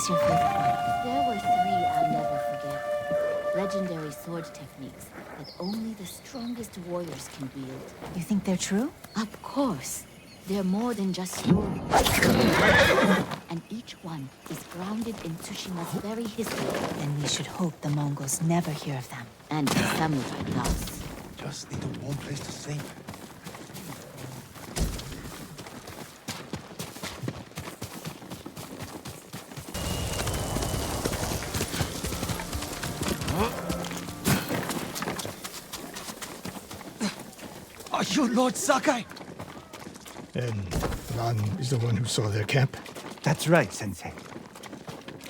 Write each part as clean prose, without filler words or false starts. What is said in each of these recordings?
What's your favorite one? There were three I'll never forget. Legendary sword techniques that only the strongest warriors can wield. You think they're true? Of course. They're more than just stories. And each one is grounded in Tsushima's very history. Then we should hope the Mongols never hear of them. And the samurai does. Just need a warm place to sleep. Are you Lord Sakai? And Ran is the one who saw their camp? That's right, Sensei.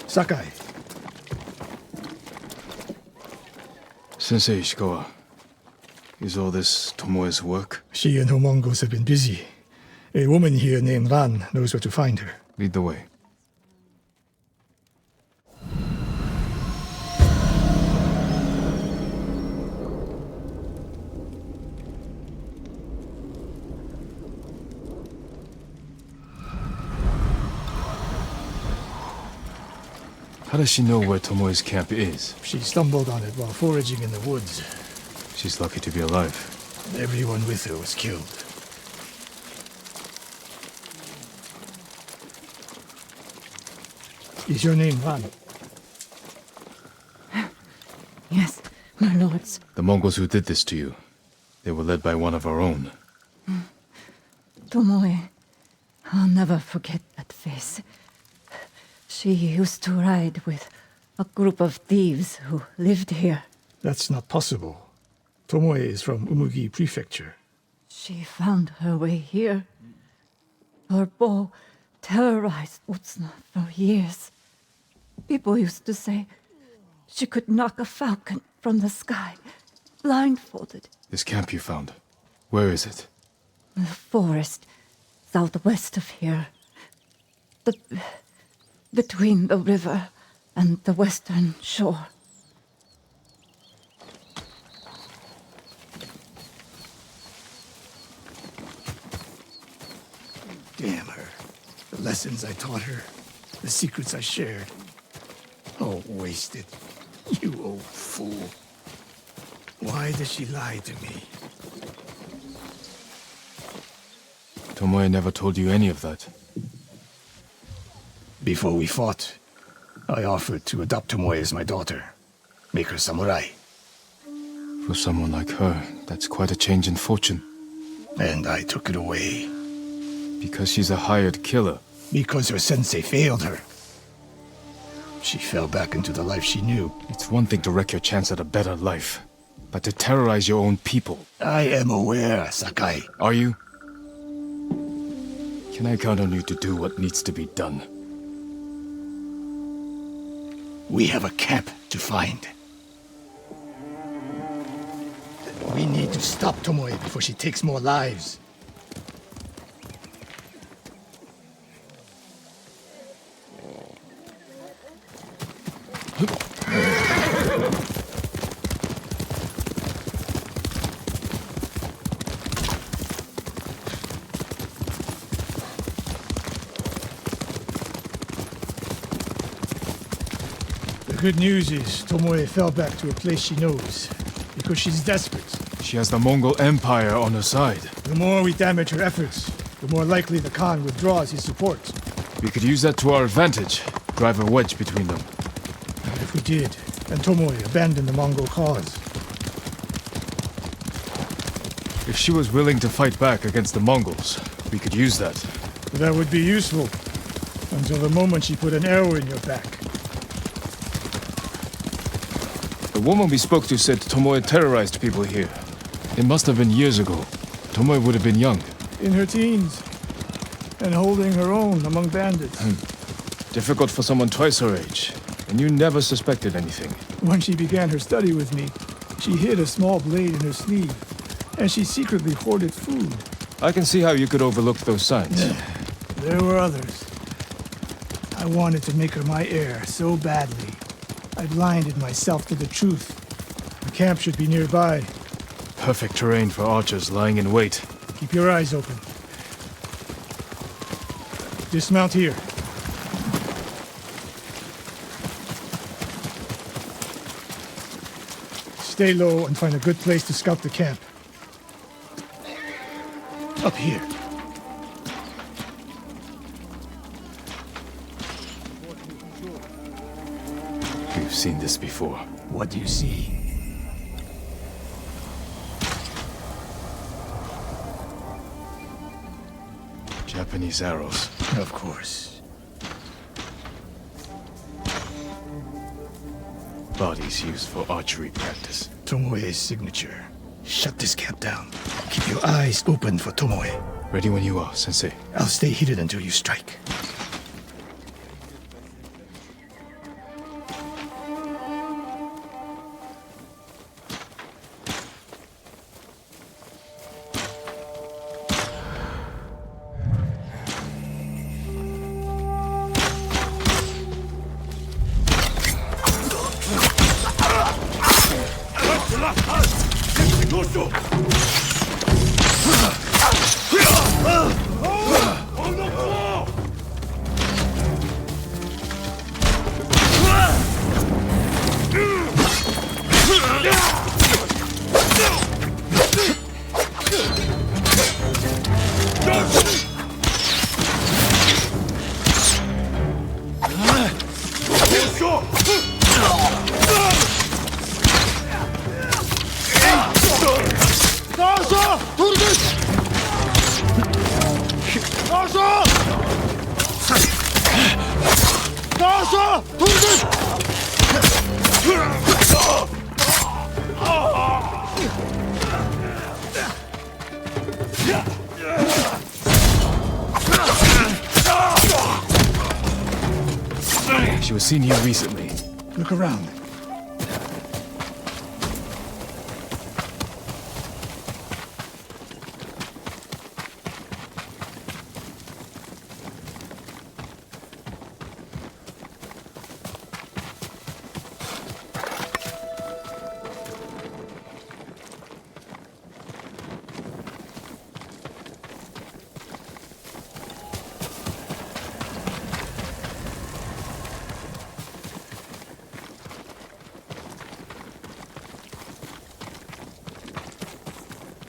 Sakai. Sensei Ishikawa, is all this Tomoe's work? She and her Mongols have been busy. A woman here named Ran knows where to find her. Lead the way. How does she know where Tomoe's camp is? She stumbled on it while foraging in the woods. She's lucky to be alive. Everyone with her was killed. Is your name Ran? Yes, my lords. The Mongols who did this to you, they were led by one of our own. Tomoe. I'll never forget that face. She used to ride with a group of thieves who lived here. That's not possible. Tomoe is from Umugi Prefecture. She found her way here. Her bow terrorized Utsuna for years. People used to say she could knock a falcon from the sky, blindfolded. This camp you found, where is it? The forest, southwest of here. Between the river and the western shore. Damn her. The lessons I taught her. The secrets I shared. Oh, wasted. You old fool. Why did she lie to me? Tomoe never told you any of that. Before we fought, I offered to adopt Tomoe as my daughter. Make her samurai. For someone like her, that's quite a change in fortune. And I took it away. Because she's a hired killer. Because her sensei failed her. She fell back into the life she knew. It's one thing to wreck your chance at a better life, but to terrorize your own people. I am aware, Sakai. Are you? Can I count on you to do what needs to be done? We have a camp to find. We need to stop Tomoe before she takes more lives. The good news is Tomoe fell back to a place she knows, because she's desperate. She has the Mongol Empire on her side. The more we damage her efforts, the more likely the Khan withdraws his support. We could use that to our advantage. Drive a wedge between them. And if we did, and Tomoe abandoned the Mongol cause. If she was willing to fight back against the Mongols, we could use that. That would be useful, until the moment she put an arrow in your back. The woman we spoke to said Tomoe terrorized people here. It must have been years ago. Tomoe would have been young. In her teens, and holding her own among bandits. Difficult for someone twice her age. And you never suspected anything. When she began her study with me, she hid a small blade in her sleeve, and she secretly hoarded food. I can see how you could overlook those signs. There were others. I wanted to make her my heir so badly. I blinded myself to the truth. The camp should be nearby. Perfect terrain for archers lying in wait. Keep your eyes open. Dismount here. Stay low and find a good place to scout the camp. Up here. We've seen this before. What do you see? Japanese arrows. Of course. Bodies used for archery practice. Tomoe's signature. Shut this camp down. Keep your eyes open for Tomoe. Ready when you are, Sensei. I'll stay hidden until you strike. She was seen here recently. Look around.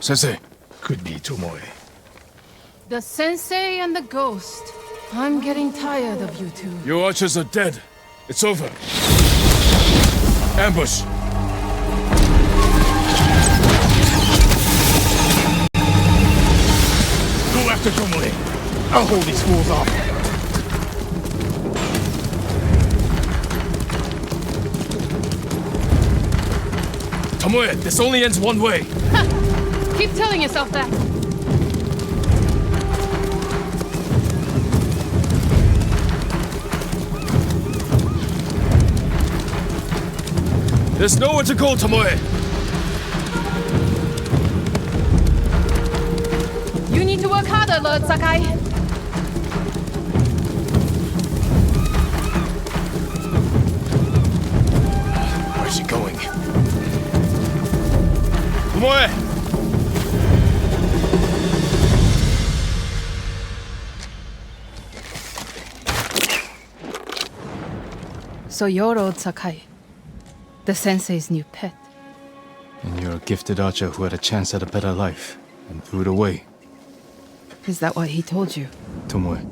Sensei. Could be Tomoe. The sensei and the ghost. I'm getting tired of you two. Your archers are dead. It's over. Ambush. Go after Tomoe. I'll hold these fools off. Tomoe, this only ends one way. Keep telling yourself that. There's nowhere to go, Tomoe. You need to work harder, Lord Sakai. Where's she going? Tomoe! So you're old Sakai, the sensei's new pet. And you're a gifted archer who had a chance at a better life and threw it away. Is that what he told you? Tomoe,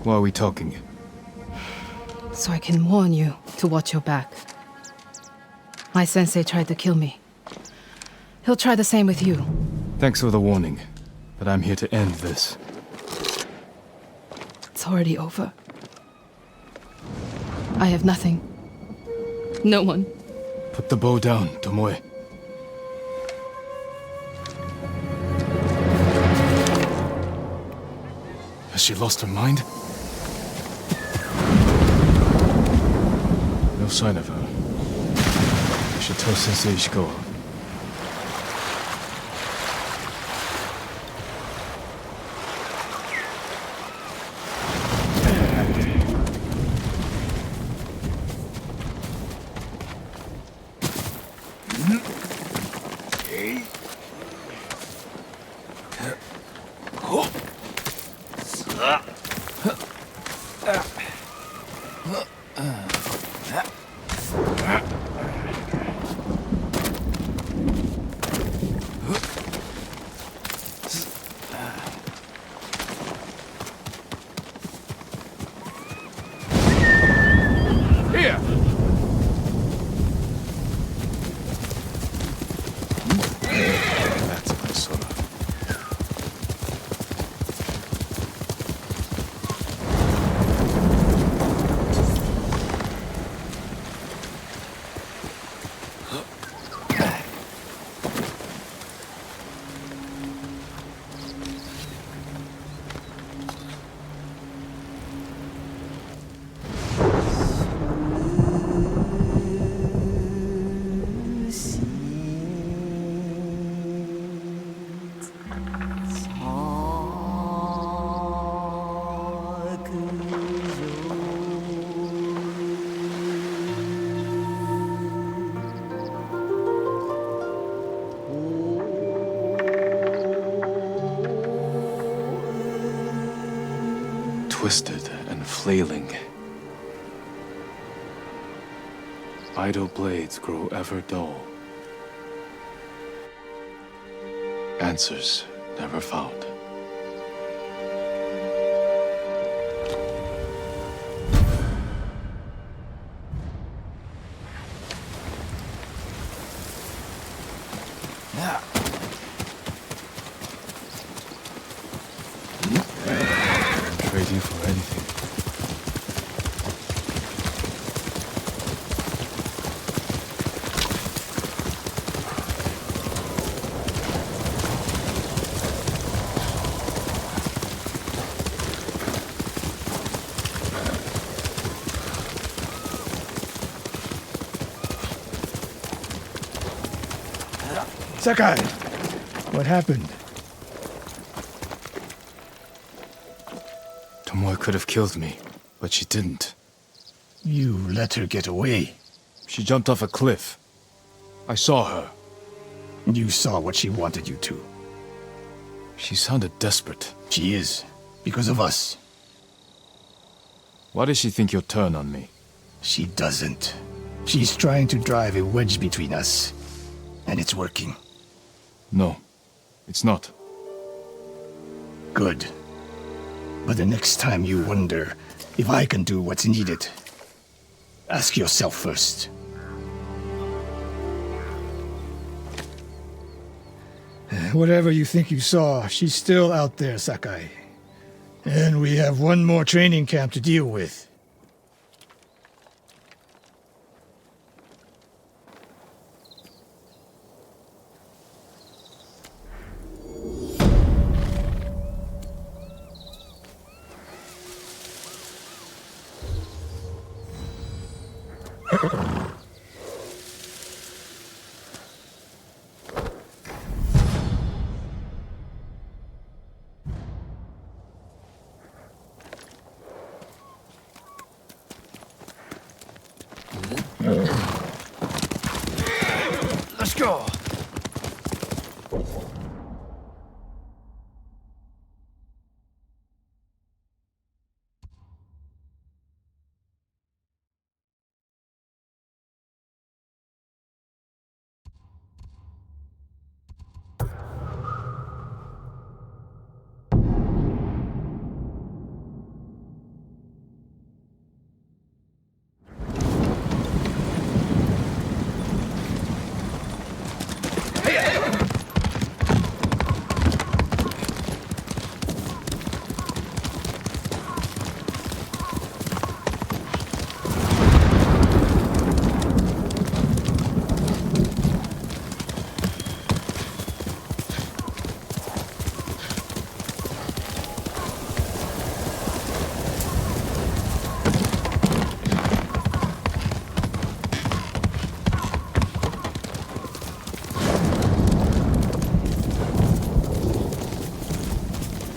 why are we talking? So I can warn you to watch your back. My sensei tried to kill me. He'll try the same with you. Thanks for the warning, but I'm here to end this. It's already over. I have nothing. No one. Put the bow down, Tomoe. Has she lost her mind? No sign of her. I should tell Sensei Ishikawa. twisted and flailing. Idle blades grow ever dull. Answers never found. Trade you for anything. Sakai! What happened? Tomoe could have killed me, but she didn't. You let her get away. She jumped off a cliff. I saw her. You saw what she wanted you to. She sounded desperate. She is. Because of us. Why does she think you'll turn on me? She doesn't. She's trying to drive a wedge between us. And it's working. No, it's not. Good. But the next time you wonder if I can do what's needed, ask yourself first. Whatever you think you saw, she's still out there, Sakai. And we have one more training camp to deal with. Let's go.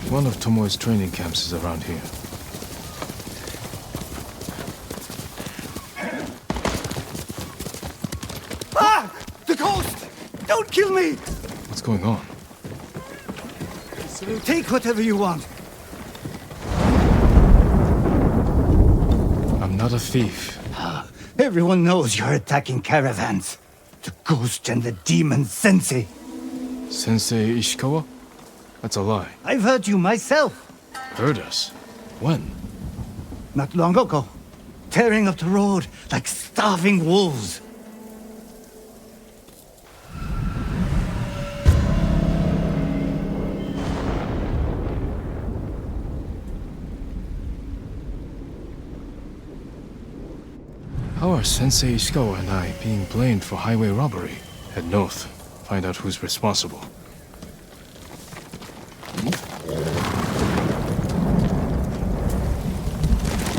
One of Tomoe's training camps is around here. Ah! The ghost! Don't kill me! What's going on? Take whatever you want. I'm not a thief. Everyone knows you're attacking caravans. The ghost and the demon Sensei. Sensei Ishikawa? That's a lie. I've heard you myself. Heard us? When? Not long ago. Tearing up the road like starving wolves. How are Sensei Ishikawa and I being blamed for highway robbery? Head north. Find out who's responsible.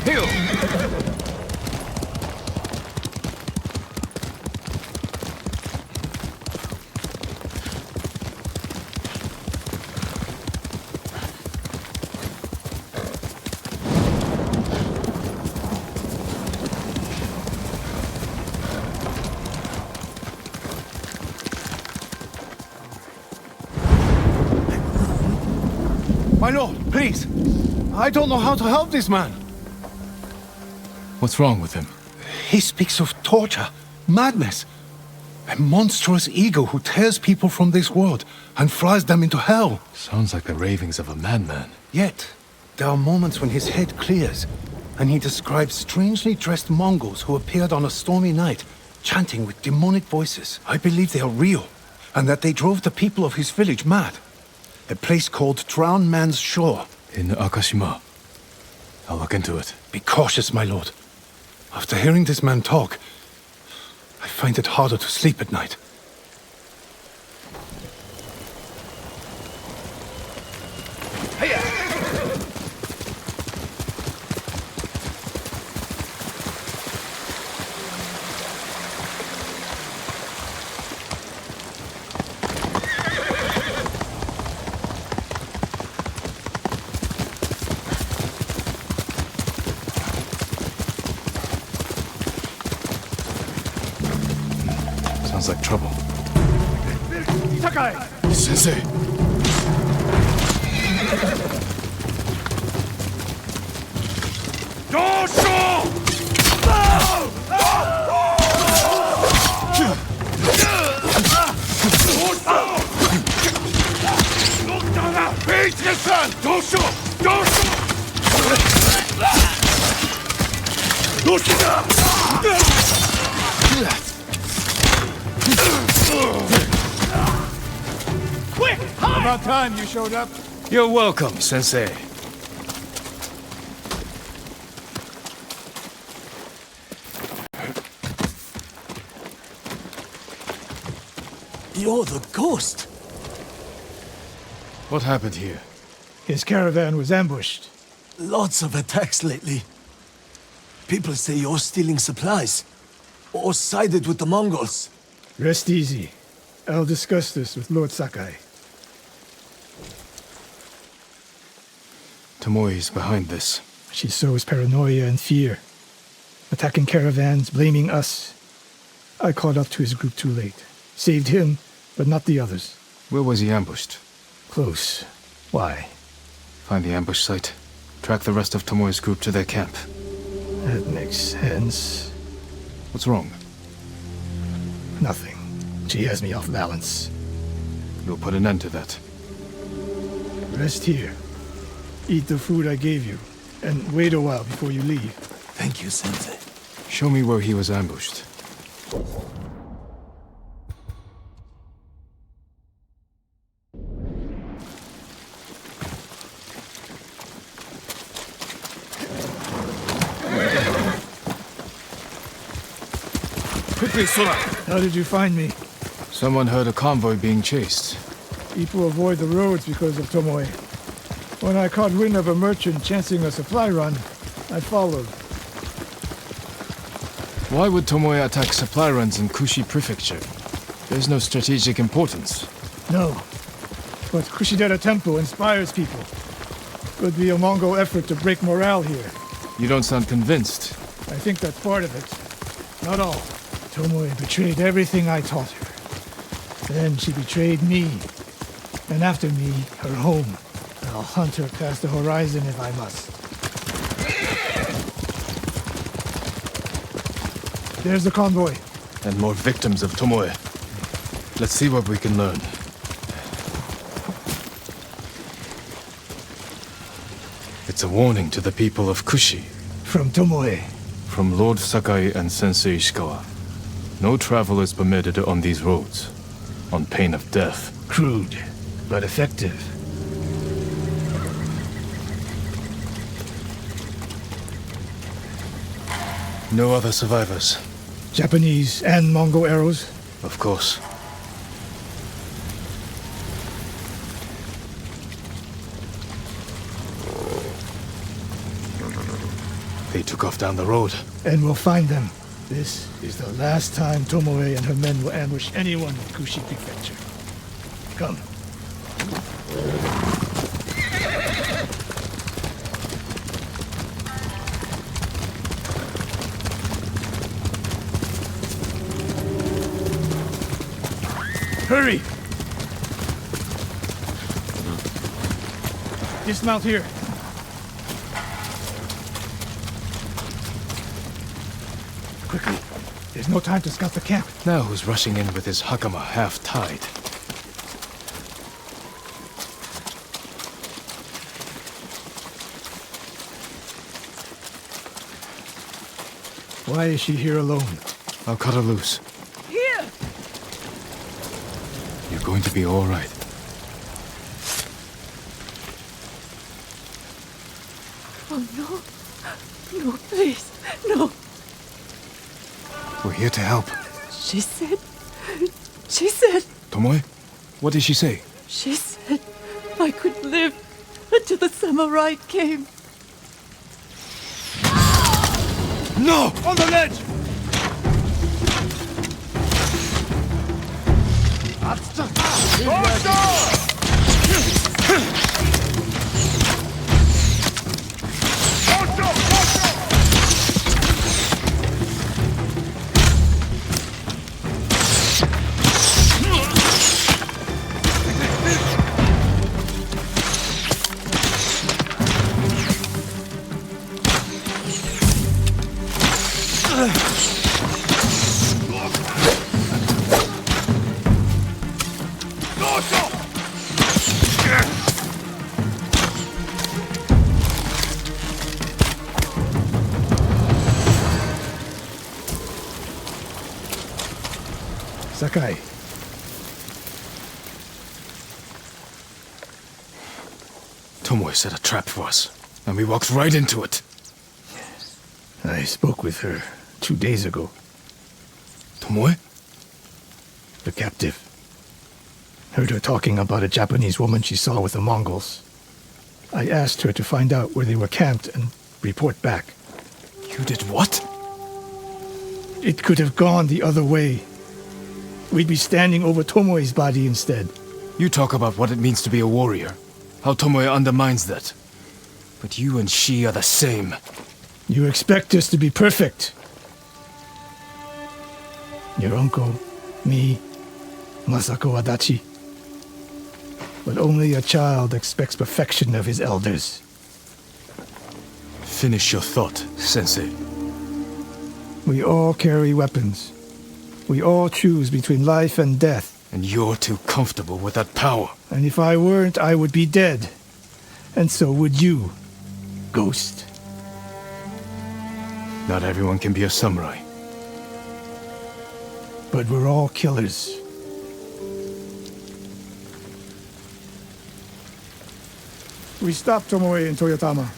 Heal! My lord, please. I don't know how to help this man. What's wrong with him? He speaks of torture, madness, a monstrous ego who tears people from this world and flies them into hell. Sounds like the ravings of a madman. Yet, there are moments when his head clears, and he describes strangely dressed Mongols who appeared on a stormy night, chanting with demonic voices. I believe they are real, and that they drove the people of his village mad. A place called Drowned Man's Shore. In Akashima. I'll look into it. Be cautious, my lord. After hearing this man talk, I find it harder to sleep at night. Sounds like trouble. Sakai! Sensei! About time you showed up. You're welcome, Sensei. You're the ghost. What happened here? His caravan was ambushed. Lots of attacks lately. People say you're stealing supplies, or sided with the Mongols. Rest easy. I'll discuss this with Lord Sakai. Tomoe is behind this. She sows paranoia and fear. Attacking caravans, blaming us. I caught up to his group too late. Saved him, but not the others. Where was he ambushed? Close. Why? Find the ambush site. Track the rest of Tomoe's group to their camp. That makes sense. What's wrong? Nothing. She has me off balance. We'll put an end to that. Rest here. Eat the food I gave you, and wait a while before you leave. Thank you, Sensei. Show me where he was ambushed. Quickly, Sora! How did you find me? Someone heard a convoy being chased. People avoid the roads because of Tomoe. When I caught wind of a merchant chancing a supply run, I followed. Why would Tomoe attack supply runs in Kushi Prefecture? There's no strategic importance. No. But Kushidera Temple inspires people. Could be a Mongol effort to break morale here. You don't sound convinced. I think that's part of it. Not all. Tomoe betrayed everything I taught her. Then she betrayed me. And after me, her home. I'll hunt her past the horizon if I must. There's the convoy. And more victims of Tomoe. Let's see what we can learn. It's a warning to the people of Kushi. From Tomoe. From Lord Sakai and Sensei Ishikawa. No travel is permitted on these roads, on pain of death. Crude, but effective. No other survivors. Japanese and Mongol arrows. Of course. They took off down the road. And we'll find them. This is the last time Tomoe and her men will ambush anyone in Kushi Prefecture. Come. Hurry! Dismount here. There's no time to scout the camp. Now who's rushing in with his hakama half-tied? Why is she here alone? I'll cut her loose. Here! You're going to be all right. Oh, no. No, please. No. We're here to help. She said... Tomoe, what did she say? She said I could live until the samurai came. No! On the ledge! Sakai, Tomoe set a trap for us, and we walked right into it. I spoke with her 2 days ago. Tomoe? The captive. Heard her talking about a Japanese woman she saw with the Mongols. I asked her to find out where they were camped and report back. You did what? It could have gone the other way. We'd be standing over Tomoe's body instead. You talk about what it means to be a warrior, how Tomoe undermines that. But you and she are the same. You expect us to be perfect. Your uncle, me, Masako Adachi. But only a child expects perfection of his elders. Finish your thought, Sensei. We all carry weapons. We all choose between life and death. And you're too comfortable with that power. And if I weren't, I would be dead. And so would you, Ghost. Not everyone can be a samurai. But we're all killers. We stopped Tomoe in Toyotama,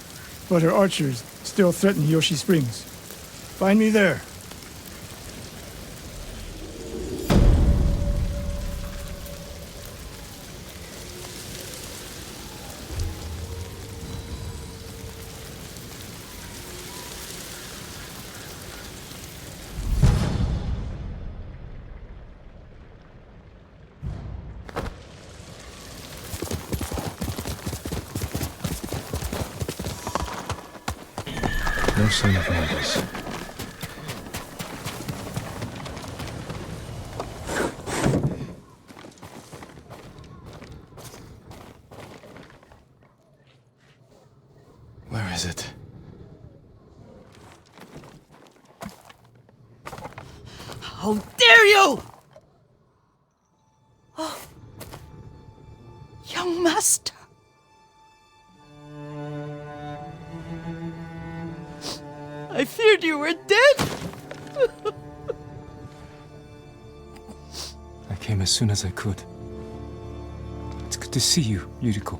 but her archers still threaten Yoshi Springs. Find me there. No sign of Mongols. Where is it? How dare you! Oh. Young master. I feared you were dead. I came as soon as I could. It's good to see you, Yuriko.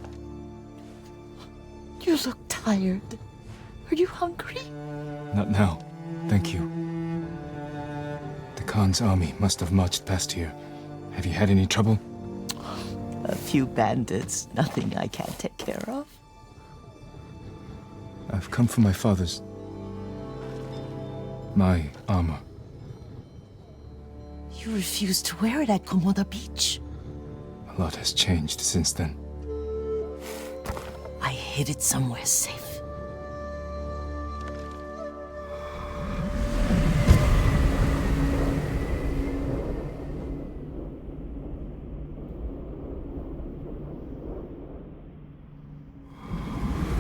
You look tired. Are you hungry? Not now, thank you. The Khan's army must have marched past here. Have you had any trouble? A few bandits. Nothing I can't take care of. I've come for my father's... my armor. You refused to wear it at Komoda Beach. A lot has changed since then. I hid it somewhere safe.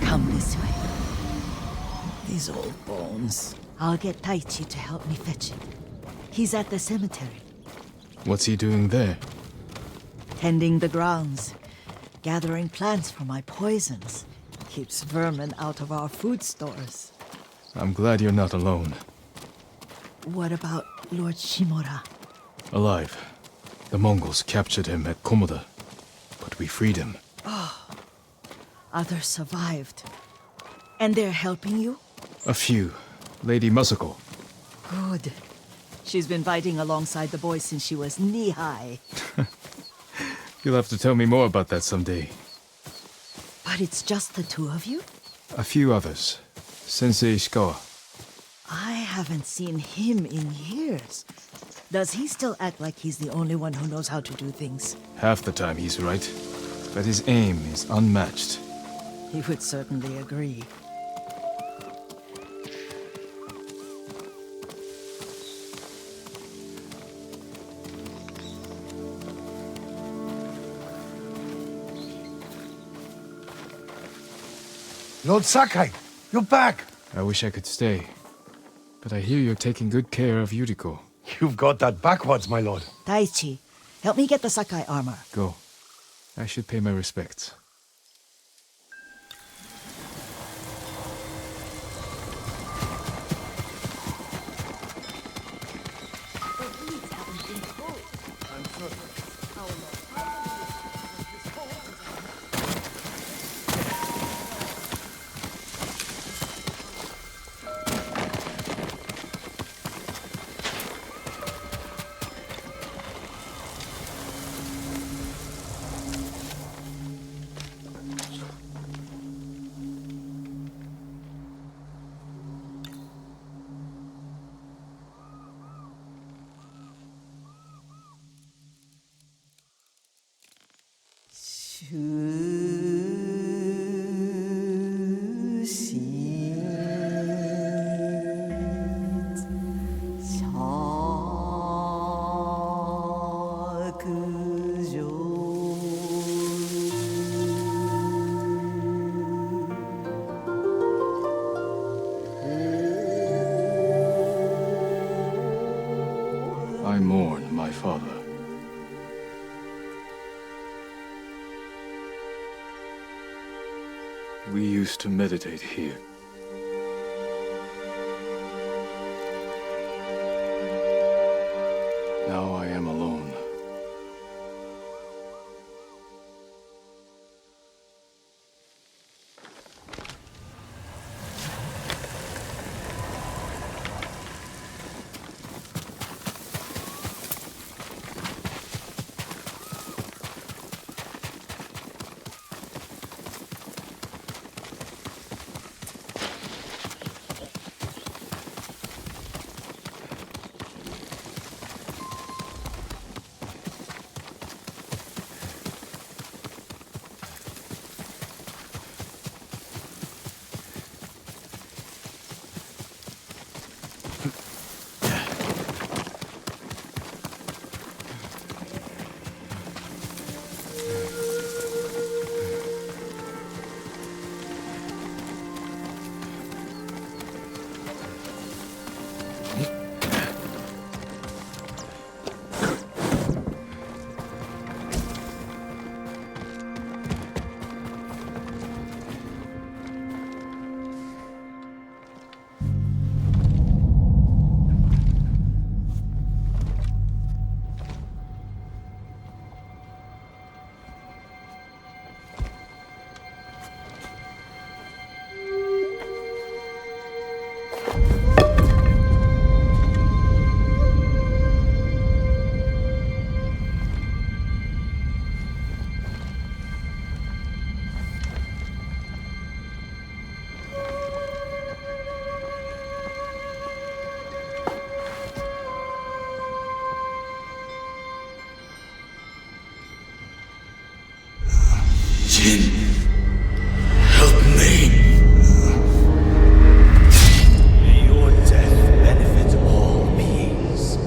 Come this way. These old bones. I'll get Taichi to help me fetch it. He's at the cemetery, What's he doing there? tending the grounds, gathering plants for my poisons. Keeps vermin out of our food stores. I'm glad you're not alone. What about Lord Shimura? Alive. The Mongols captured him at Komoda, but we freed him. Others survived. And they're helping you? A few. Lady Masako. Good. She's been fighting alongside the boys since she was knee-high. You'll have to tell me more about that someday. But it's just the two of you? A few others. Sensei Ishikawa. I haven't seen him in years. Does he still act like he's the only one who knows how to do things? Half the time he's right, but his aim is unmatched. He would certainly agree. Lord Sakai, you're back. I wish I could stay, but I hear you're taking good care of Yuriko. You've got that backwards, my lord. Taichi, help me get the Sakai armor. Go. I should pay my respects. I mourn my father. We used to meditate here. Now I am alone. Jin, help me. May your death benefit all beings.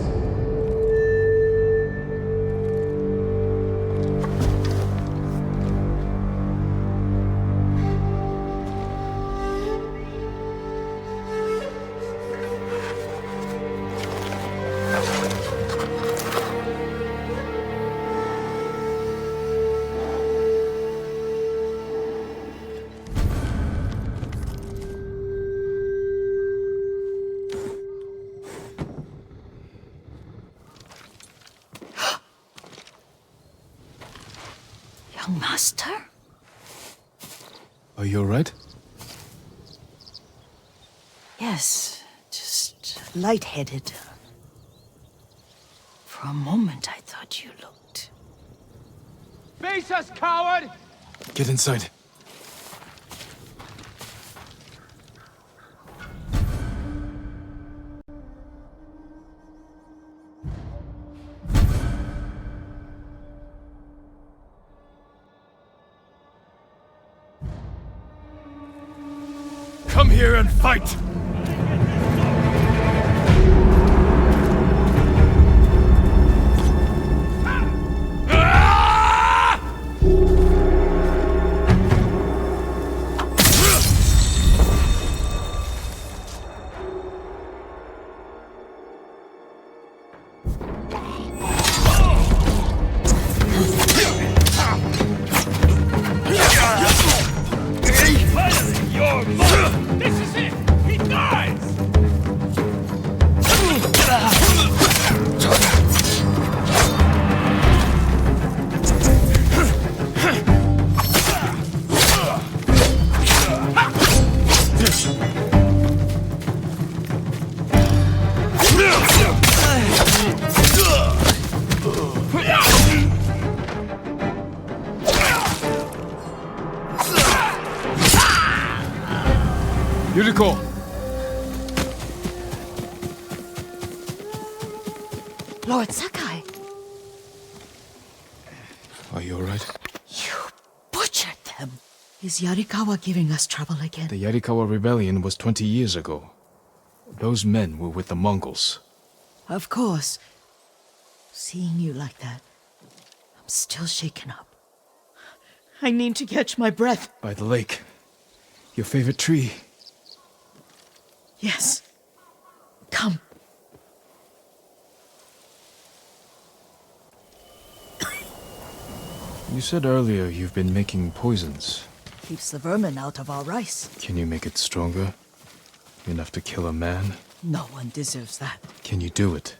Young master? Are you alright? Yes, just lightheaded. For a moment, I thought you looked... Face us, coward! Get inside. Come here and fight! This is it! He dies! Yuriko! Lord Sakai, Are you alright? you butchered them. Is Yarikawa giving us trouble again? The Yarikawa rebellion was 20 years ago. Those men were with the Mongols. Of course. Seeing you like that, I'm still shaken up. I need to catch my breath. By the lake. Your favorite tree. Yes. Come. You said earlier you've been making poisons. Keeps the vermin out of our rice. Can you make it stronger? Enough to kill a man? No one deserves that. Can you do it?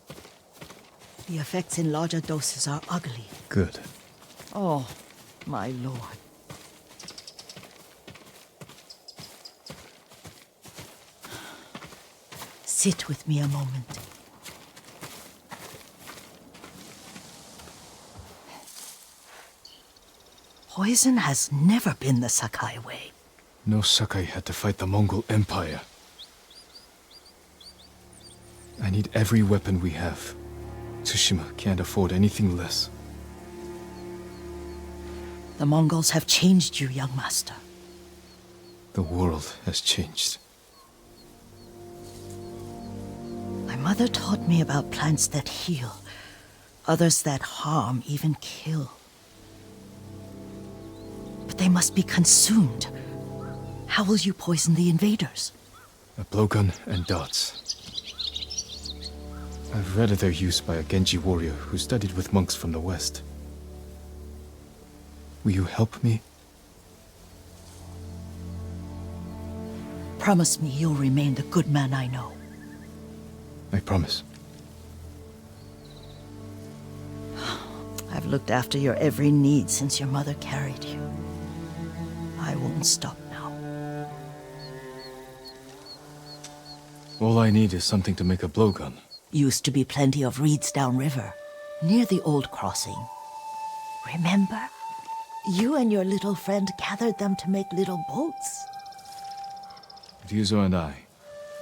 The effects in larger doses are ugly. Good. Oh, my lord. Sit with me a moment. Poison has never been the Sakai way. No Sakai had to fight the Mongol Empire. I need every weapon we have. Tsushima can't afford anything less. The Mongols have changed you, young master. The world has changed. My mother taught me about plants that heal, others that harm, even kill. But they must be consumed. How will you poison the invaders? A blowgun and darts. I've read of their use by a Genji warrior who studied with monks from the west. Will you help me? Promise me you'll remain the good man I know. I promise. I've looked after your every need since your mother carried you. I won't stop now. All I need is something to make a blowgun. Used to be plenty of reeds downriver, near the old crossing. Remember? You and your little friend gathered them to make little boats. Ryuzo and I,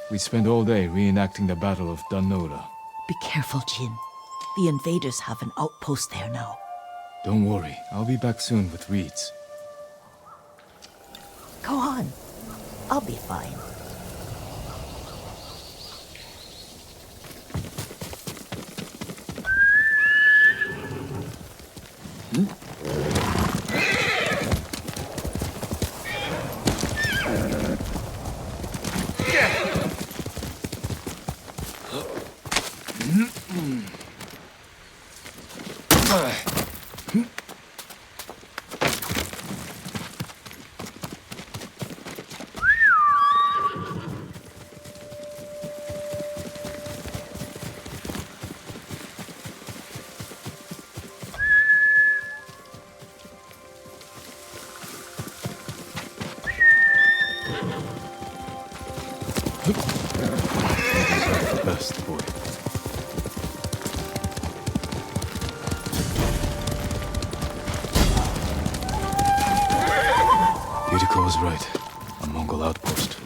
we'd spend all day reenacting the Battle of Danora. Be careful, Jin. The invaders have an outpost there now. Don't worry, I'll be back soon with reeds. Go on. I'll be fine. Hideko was right. A Mongol outpost.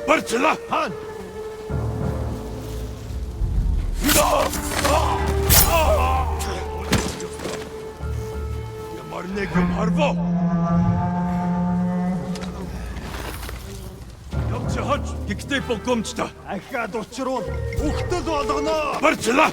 Bartla Han! Marnegum Harvo! Явж хож гэгтэй болгоомжтой. Ахаад учруул ухтал болгоно. Барчлаа.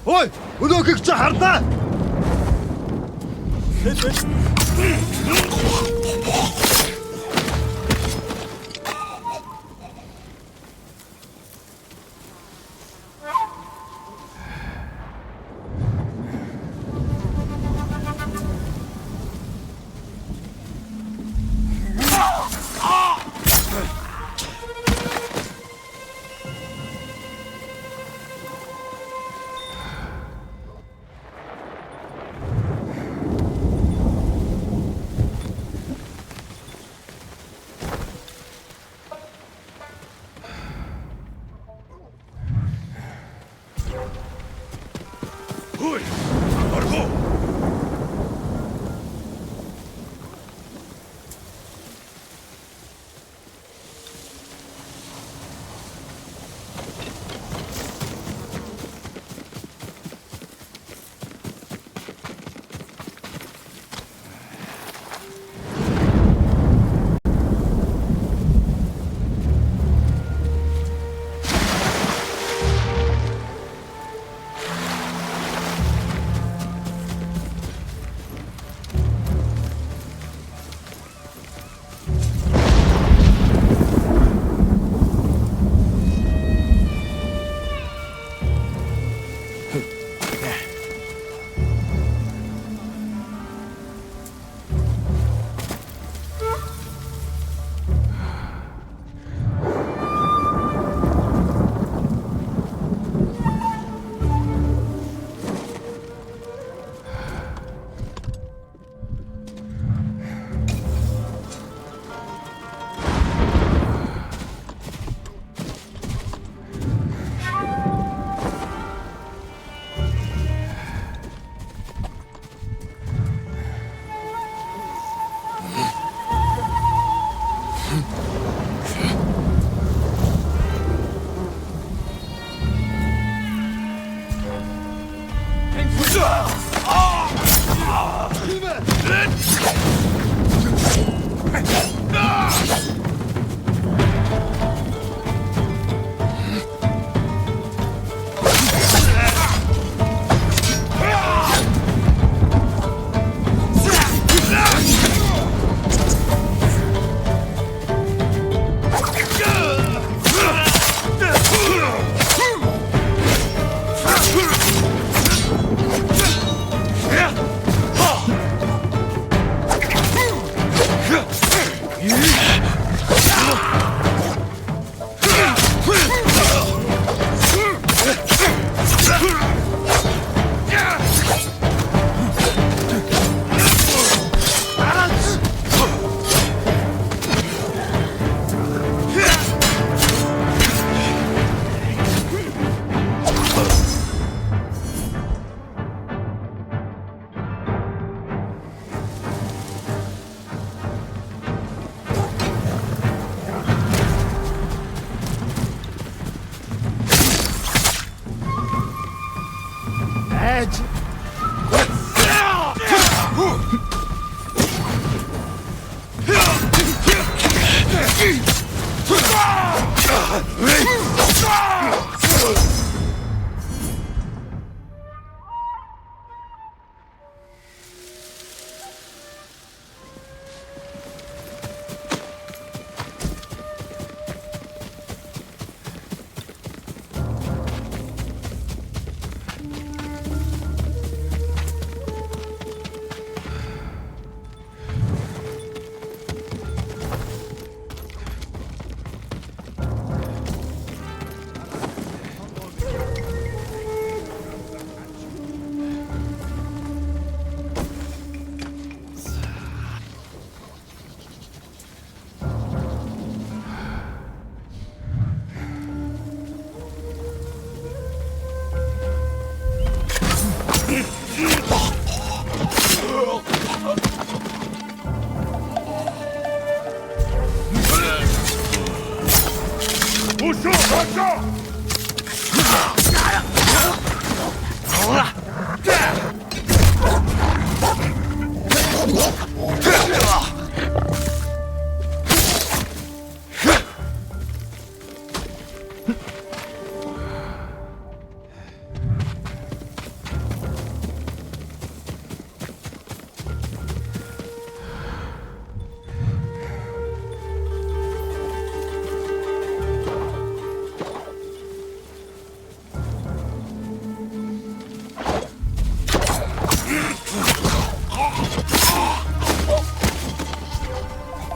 Ой, өнөөхийг чи хардаа.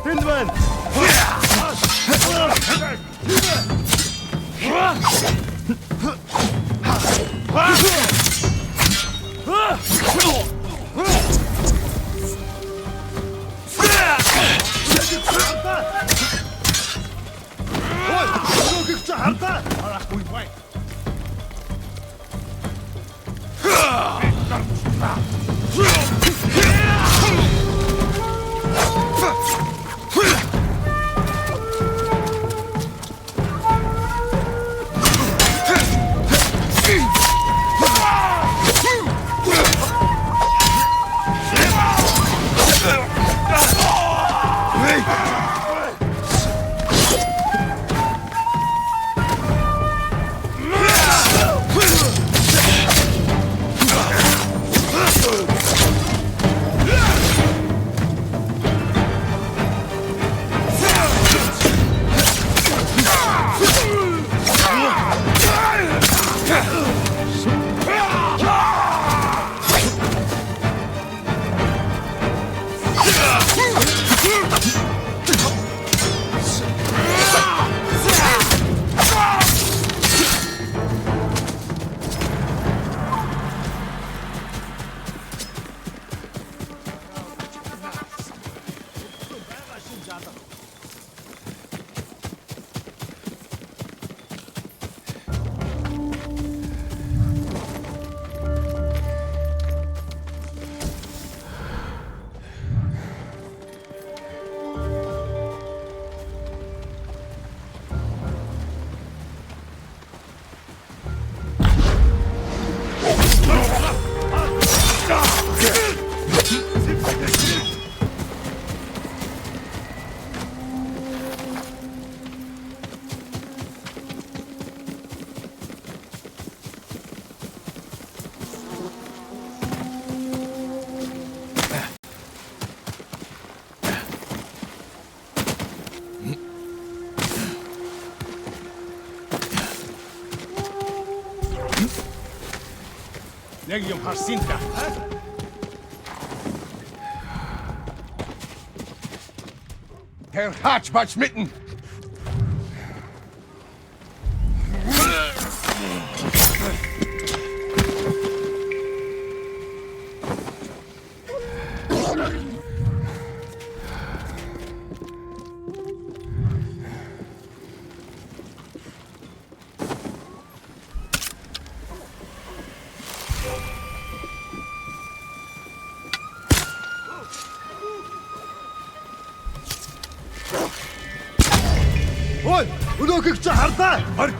Hindman! Legium Harsinta. Herr Hatschbach mitten! Ой! Өнөөхийг чи харлаа! Харж!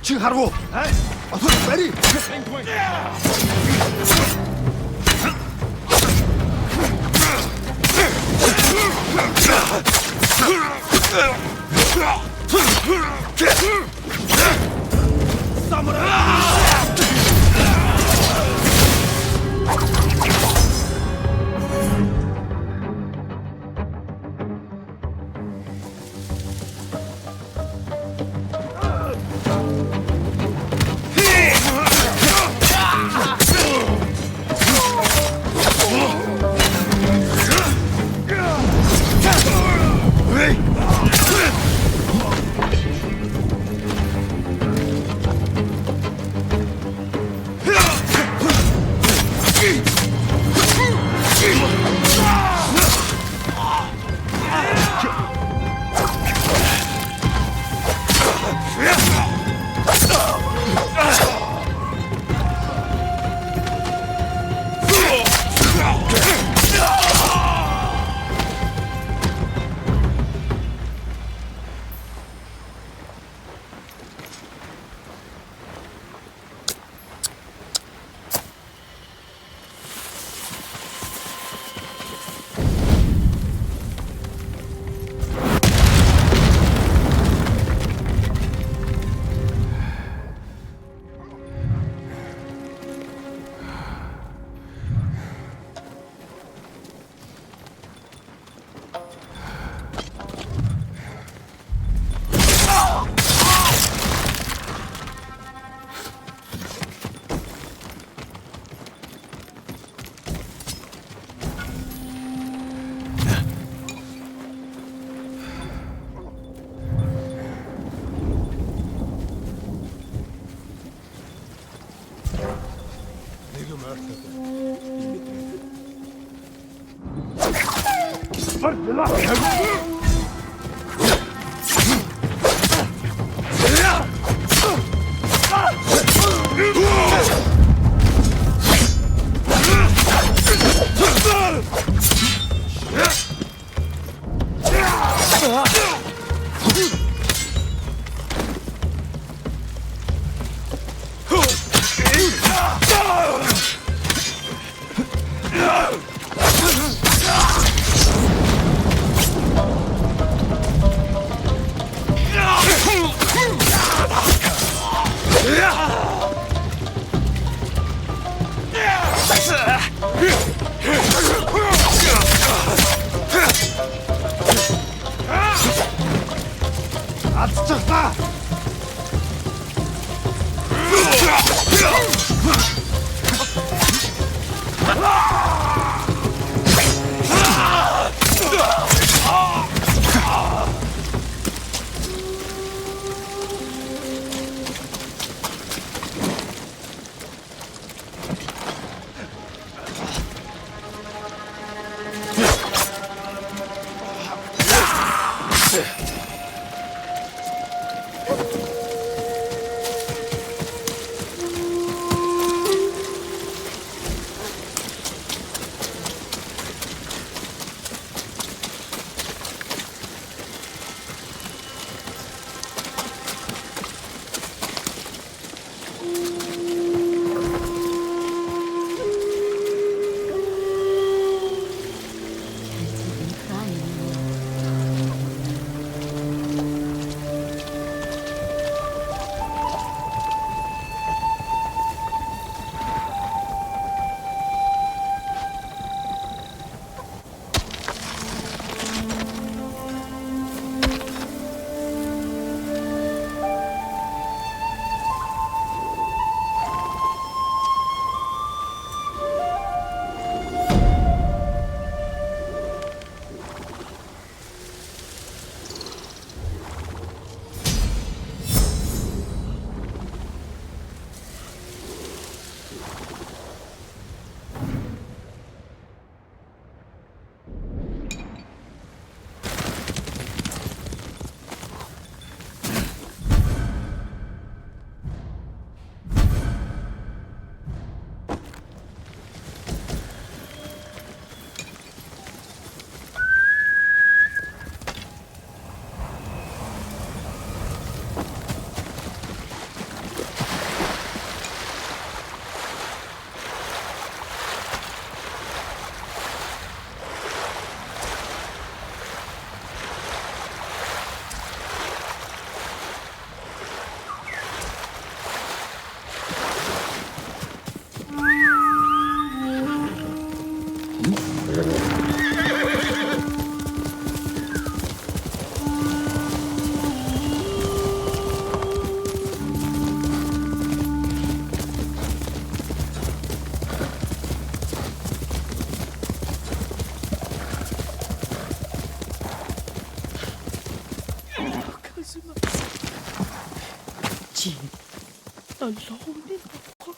지금 가라고! 어서 빨리! Jean, alone in the world.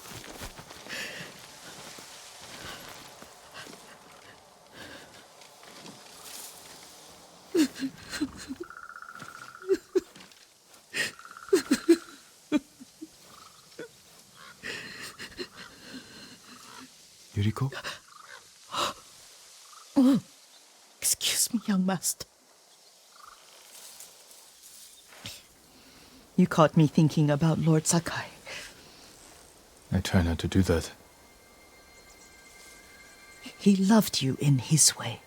Yuriko? Excuse me, young master. You caught me thinking about Lord Sakai. I try not to do that. He loved you in his way.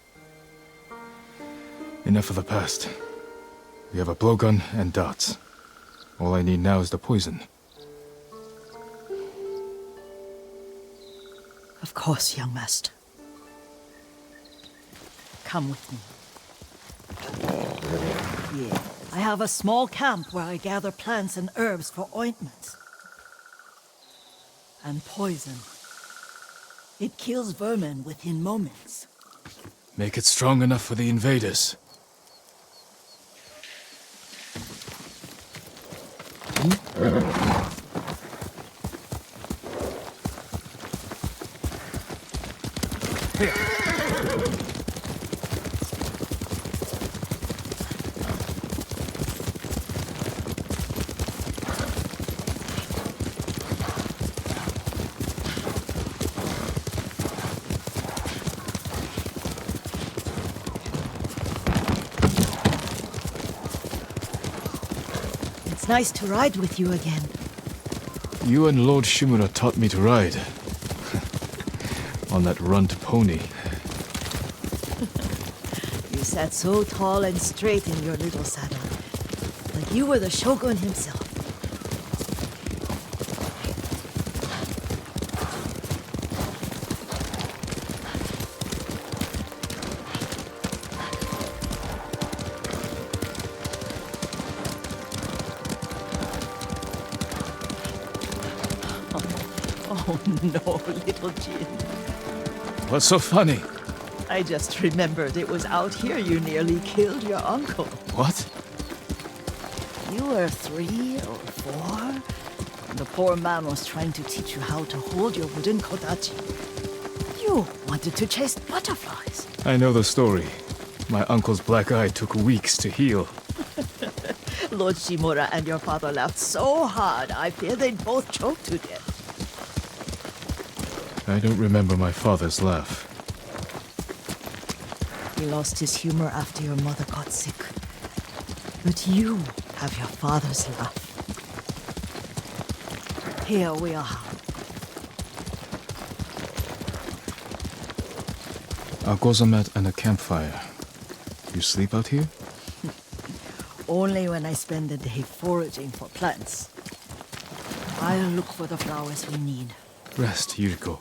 Enough of the past. We have a blowgun and darts. All I need now is the poison. Of course, young master. Come with me. Yeah, I have a small camp where I gather plants and herbs for ointments. And poison. It kills vermin within moments. Make it strong enough for the invaders. It's nice to ride with you again. You and Lord Shimura taught me to ride. On that runt pony. You sat so tall and straight in your little saddle. Like you were the shogun himself. Oh no, little Jin. What's so funny? I just remembered it was out here you nearly killed your uncle. What? You were 3 or 4. And the poor man was trying to teach you how to hold your wooden kodachi. You wanted to chase butterflies. I know the story. My uncle's black eye took weeks to heal. Lord Shimura and your father laughed so hard, I fear they'd both choke to death. I don't remember my father's laugh. He lost his humor after your mother got sick. But you have your father's laugh. Here we are. A gozamat and a campfire. You sleep out here? Only when I spend the day foraging for plants. I'll look for the flowers we need. Rest, Yuriko.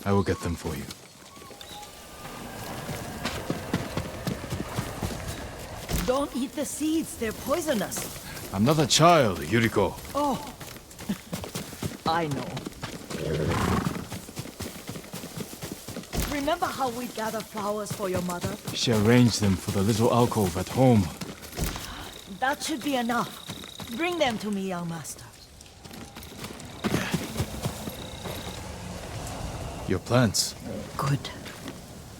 I will get them for you. Don't eat the seeds, they're poisonous. I'm not a child, Yuriko. Oh, I know. Remember how we gather flowers for your mother? She arranged them for the little alcove at home. That should be enough. Bring them to me, young master. Your plants. Good.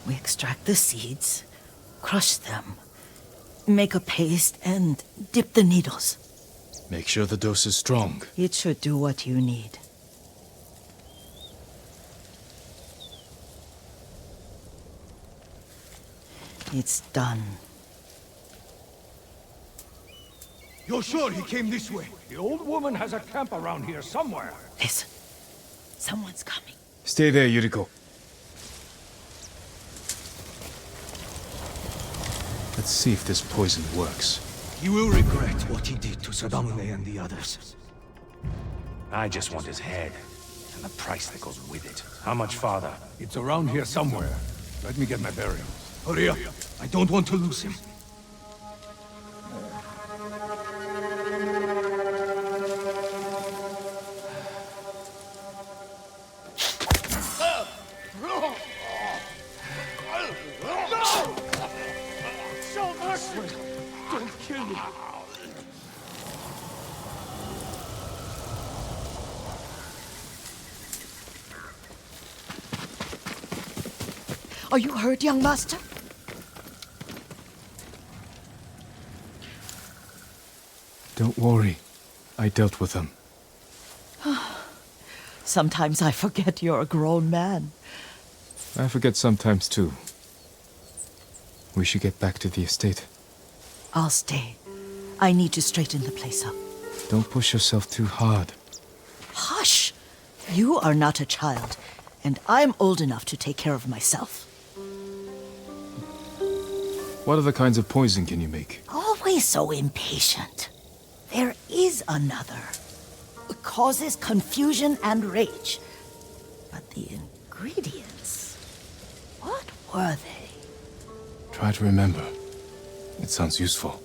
We extract the seeds, crush them, make a paste, and dip the needles. Make sure the dose is strong. It should do what you need. It's done. You're sure he came this way? The old woman has a camp around here somewhere. Listen. Someone's coming. Stay there, Yuriko. Let's see if this poison works. You will regret what he did to Sadamune and the others. I just want his head, and the price that goes with it. How much farther? It's around here somewhere. Let me get my bearings. Hurry up. I don't want to lose him. Are you hurt, young master? Don't worry. I dealt with them. Sometimes I forget you're a grown man. I forget sometimes too. We should get back to the estate. I'll stay. I need to straighten the place up. Don't push yourself too hard. Hush! You are not a child, and I'm old enough to take care of myself. What other kinds of poison can you make? Always so impatient. There is another. It causes confusion and rage. But the ingredients... what were they? Try to remember. It sounds useful.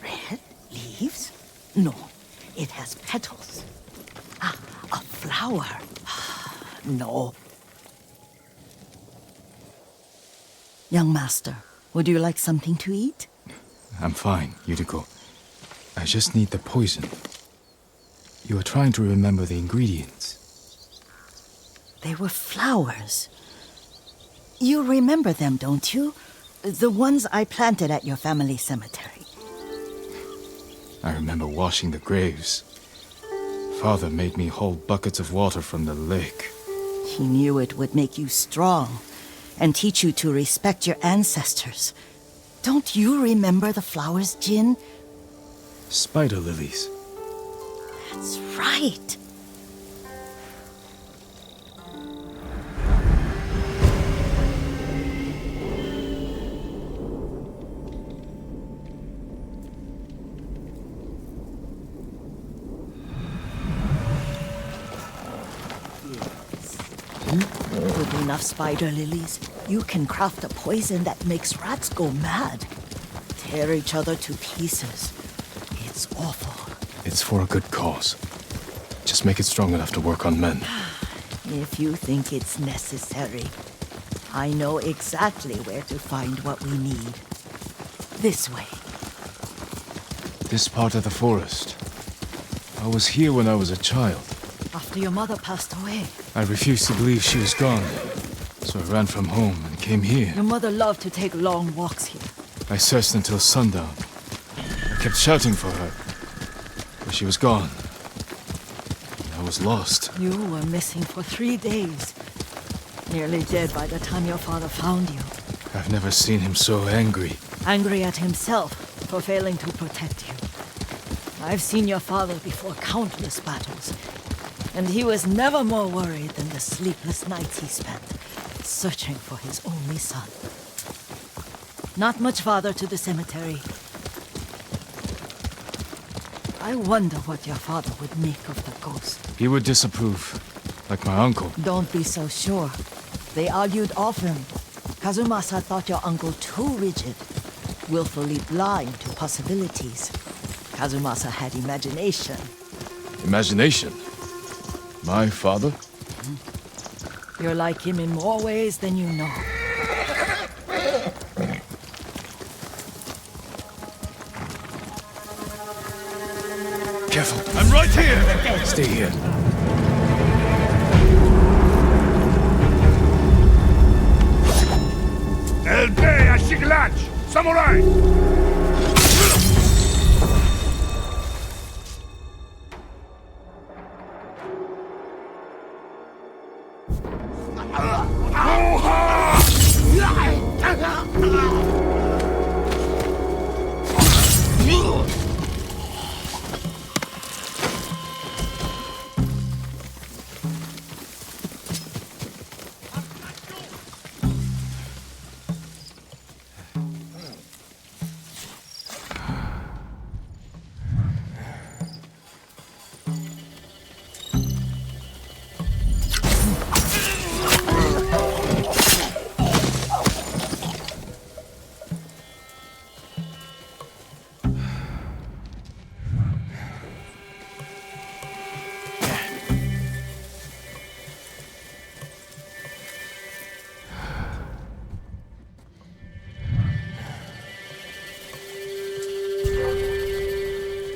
Red leaves? No, it has petals. Ah, a flower. No. Young master, would you like something to eat? I'm fine, Yuriko. I just need the poison. You are trying to remember the ingredients. They were flowers. You remember them, don't you? The ones I planted at your family cemetery. I remember washing the graves. Father made me hold buckets of water from the lake. He knew it would make you strong and teach you to respect your ancestors. Don't you remember the flowers, Jin? Spider lilies. That's right. With enough spider lilies, you can craft a poison that makes rats go mad. Tear each other to pieces. It's awful. It's for a good cause. Just make it strong enough to work on men. If you think it's necessary, I know exactly where to find what we need. This way. This part of the forest. I was here when I was a child. After your mother passed away. I refused to believe she was gone. So I ran from home and came here. Your mother loved to take long walks here. I searched until sundown. I kept shouting for her. But she was gone. I was lost. You were missing for 3 days. Nearly dead by the time your father found you. I've never seen him so angry. Angry at himself for failing to protect you. I've seen your father before countless battles. And he was never more worried than the sleepless nights he spent searching for his only son. Not much farther to the cemetery. I wonder what your father would make of the ghost. He would disapprove, like my uncle. Don't be so sure. They argued often. Kazumasa thought your uncle too rigid, willfully blind to possibilities. Kazumasa had imagination. Imagination? My father? You're like him in more ways than you know. Careful. I'm right here! Stay here. Elbey Ashiglach! Samurai!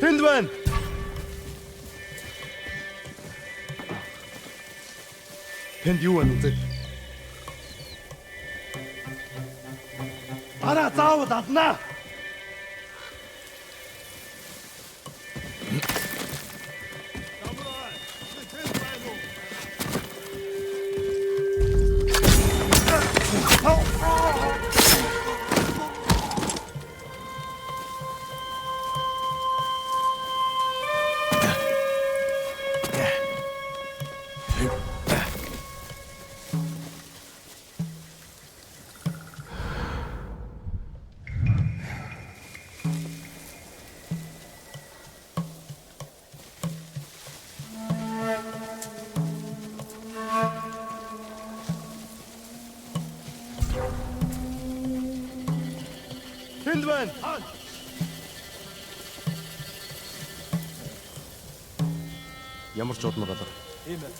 Hindman! Хиндюануудыг Ара заавал аднаа! Hindman! Ямар ч удмаар болоо. Тийм ээ.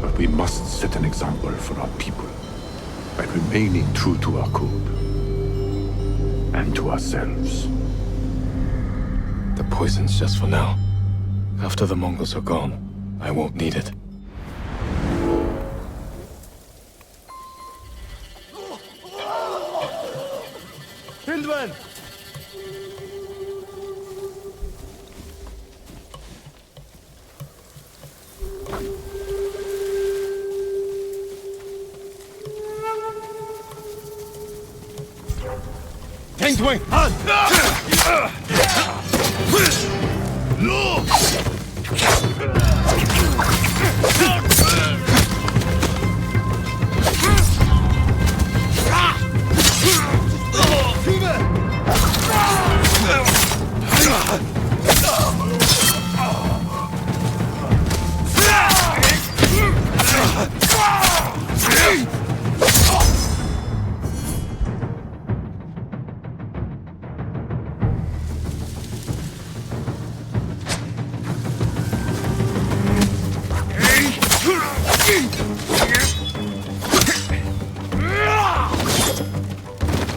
But we must set an example for our people by remaining true to our code and to ourselves. The poison's just for now. After the Mongols are gone, I won't need it. Hindman! Kingswing!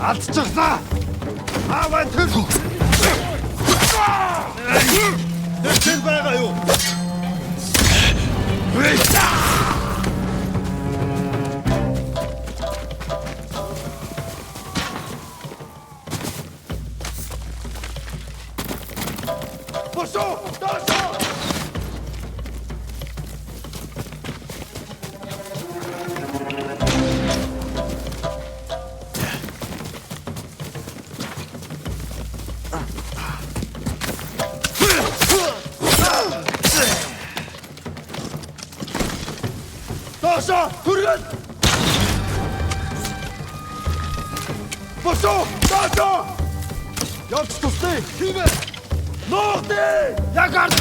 Алдчихлаа! Ааваа тэр! Тэр байгаа юу? Босоо! Досоо! Досоо! Хүргэн! Босоо! Досоо! Явж тустай! Хийнэ! Нуугдээ! Яг ард!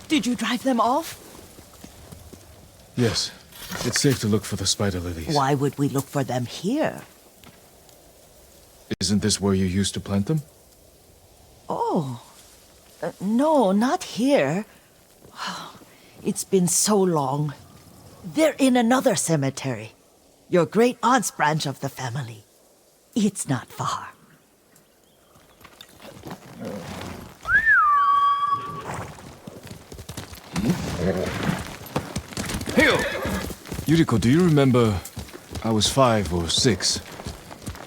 Did you drive them off? Yes. It's safe to look for the spider lilies. Why would we look for them here? Isn't this where you used to plant them? Oh. No, not here. It's been so long. They're in another cemetery. Your great aunt's branch of the family. It's not far. Hail! Yuriko, do you remember? I was 5 or 6.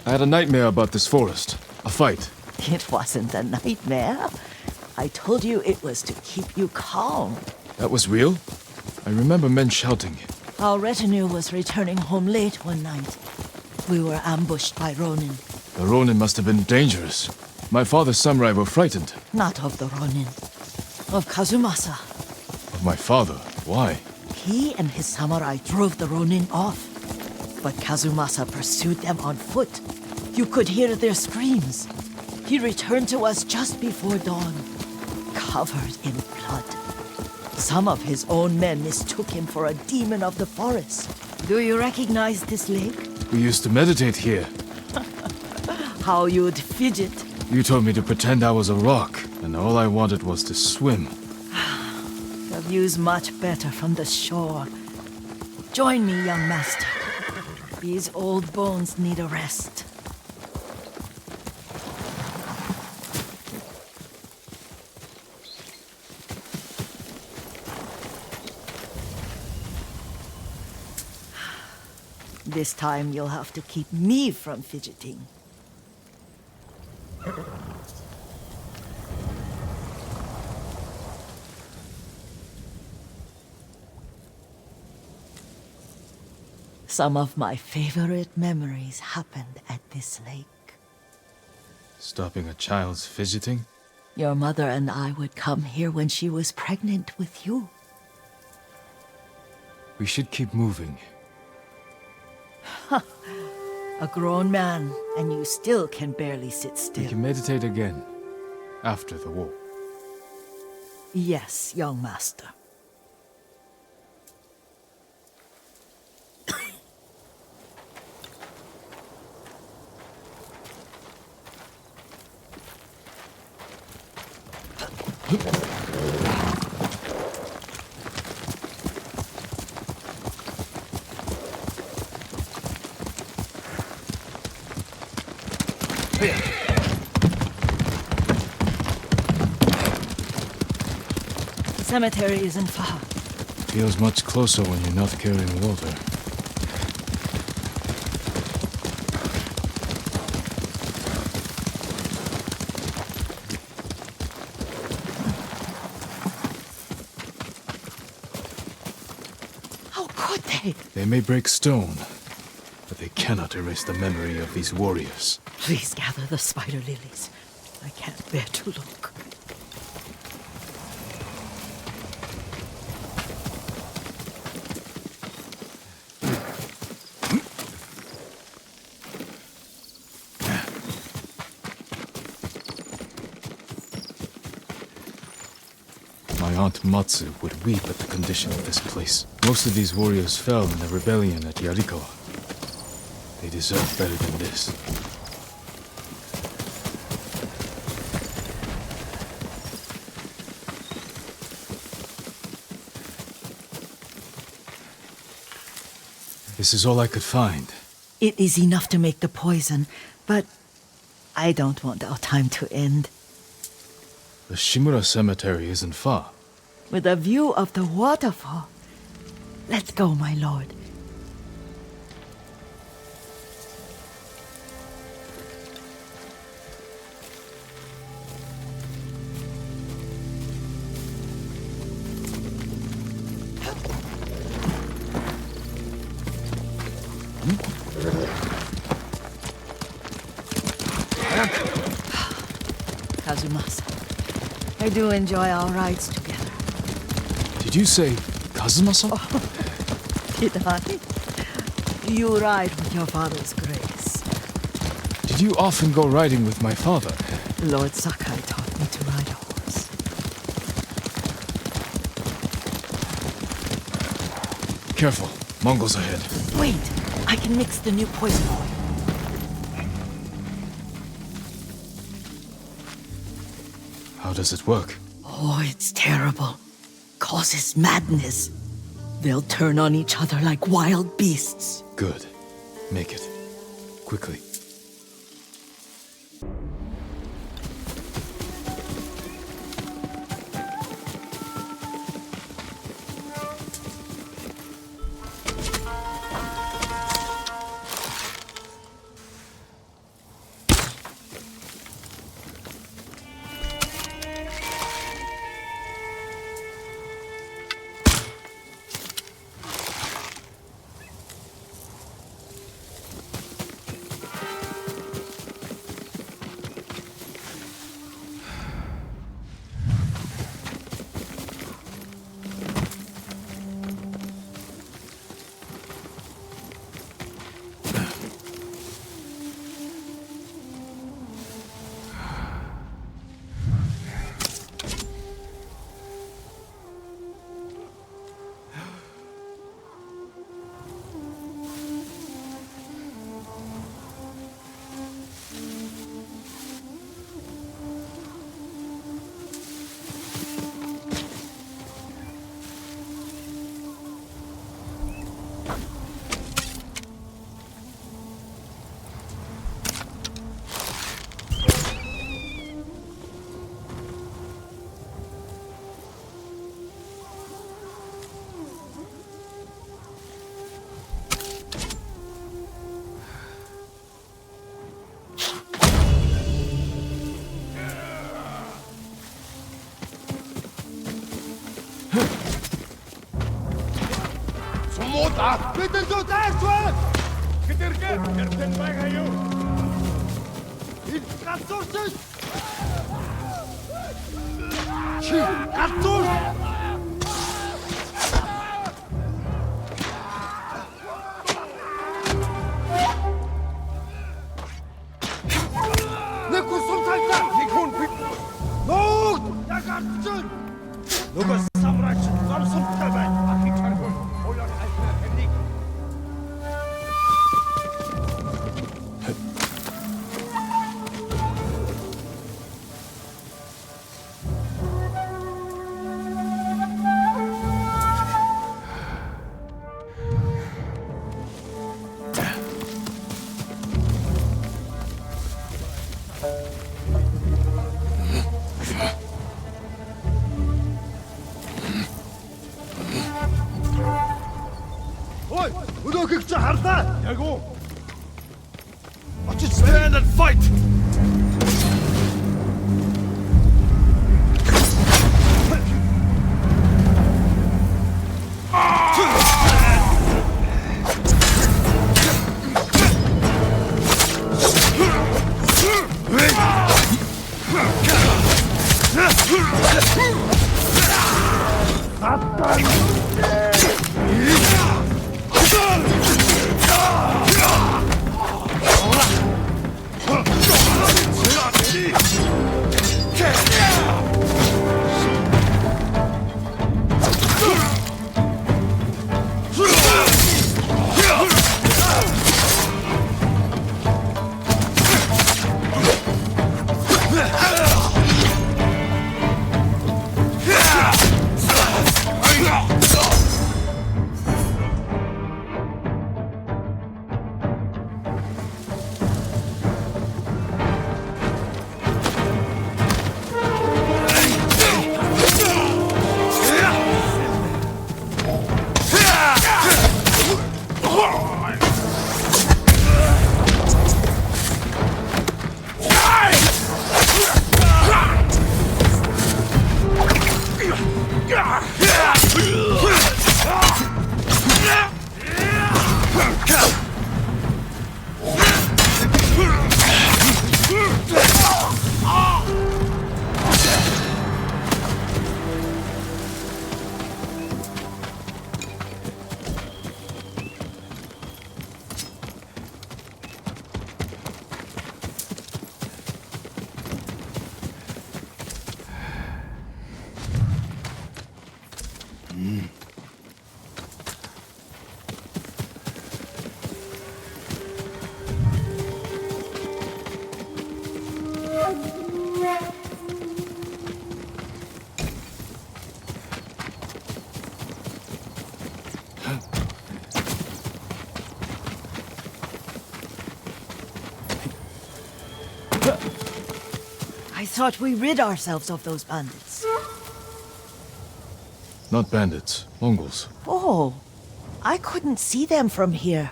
I had a nightmare about this forest. A fight. It wasn't a nightmare. I told you it was to keep you calm. That was real? I remember men shouting. Our retinue was returning home late one night. We were ambushed by Ronin. The Ronin must have been dangerous. My father's samurai were frightened. Not of the Ronin. Of Kazumasa. Of my father? Why? He and his samurai drove the Ronin off. But Kazumasa pursued them on foot. You could hear their screams. He returned to us just before dawn, covered in blood. Some of his own men mistook him for a demon of the forest. Do you recognize this lake? We used to meditate here. How you'd fidget. You told me to pretend I was a rock, and all I wanted was to swim. The view's much better from the shore. Join me, young master. These old bones need a rest. This time you'll have to keep me from fidgeting. Some of my favorite memories happened at this lake. Stopping a child's fidgeting? Your mother and I would come here when she was pregnant with you. We should keep moving. A grown man, and you still can barely sit still. We can meditate again, after the war. Yes, young master. The cemetery isn't far. Feels much closer when you're not carrying water. How could they? They may break stone, but they cannot erase the memory of these warriors. Please gather the spider lilies. I can't bear to look. My aunt Matsu would weep at the condition of this place. Most of these warriors fell in the rebellion at Yarikawa. They deserve better than this. This is all I could find. It is enough to make the poison, but I don't want our time to end. The Shimura Cemetery isn't far. With a view of the waterfall. Let's go, my lord. Kazumasa, I do enjoy our rides together. Did you say Kazumasa? Did I? You ride with your father's grace. Did you often go riding with my father? Lord Sakai taught me to ride a horse. Careful, Mongols ahead. Wait, I can mix the new poison for you. How does it work? Oh, it's terrible. Causes madness. They'll turn on each other like wild beasts. Good. Make it. Quickly. Bitte so daar, Gedirke, ten bij jou. Katsus! Katsus! Ne kusum salta! Nikon pip! No! Ya katsun! Nuga samrach! Samsum tabay! Aki kargun! Oyan alter teknik! Oi! Өнөөхийг чи харлаа! Яг уу! Очиж stand and fight! I thought we rid ourselves of those bandits. Not bandits, Mongols. Oh, I couldn't see them from here.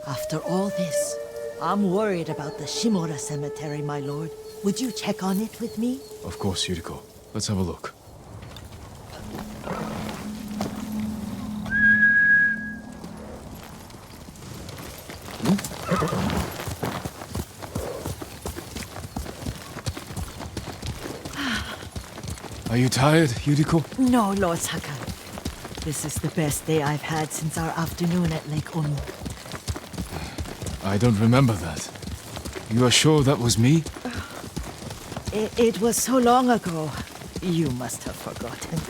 After all this, I'm worried about the Shimura cemetery, my lord. Would you check on it with me? Of course, Yuriko. Let's have a look. Are you tired, Yuriko? No, Lord Sakai. This is the best day I've had since our afternoon at Lake Onu. I don't remember that. You are sure that was me? It was so long ago. You must have forgotten.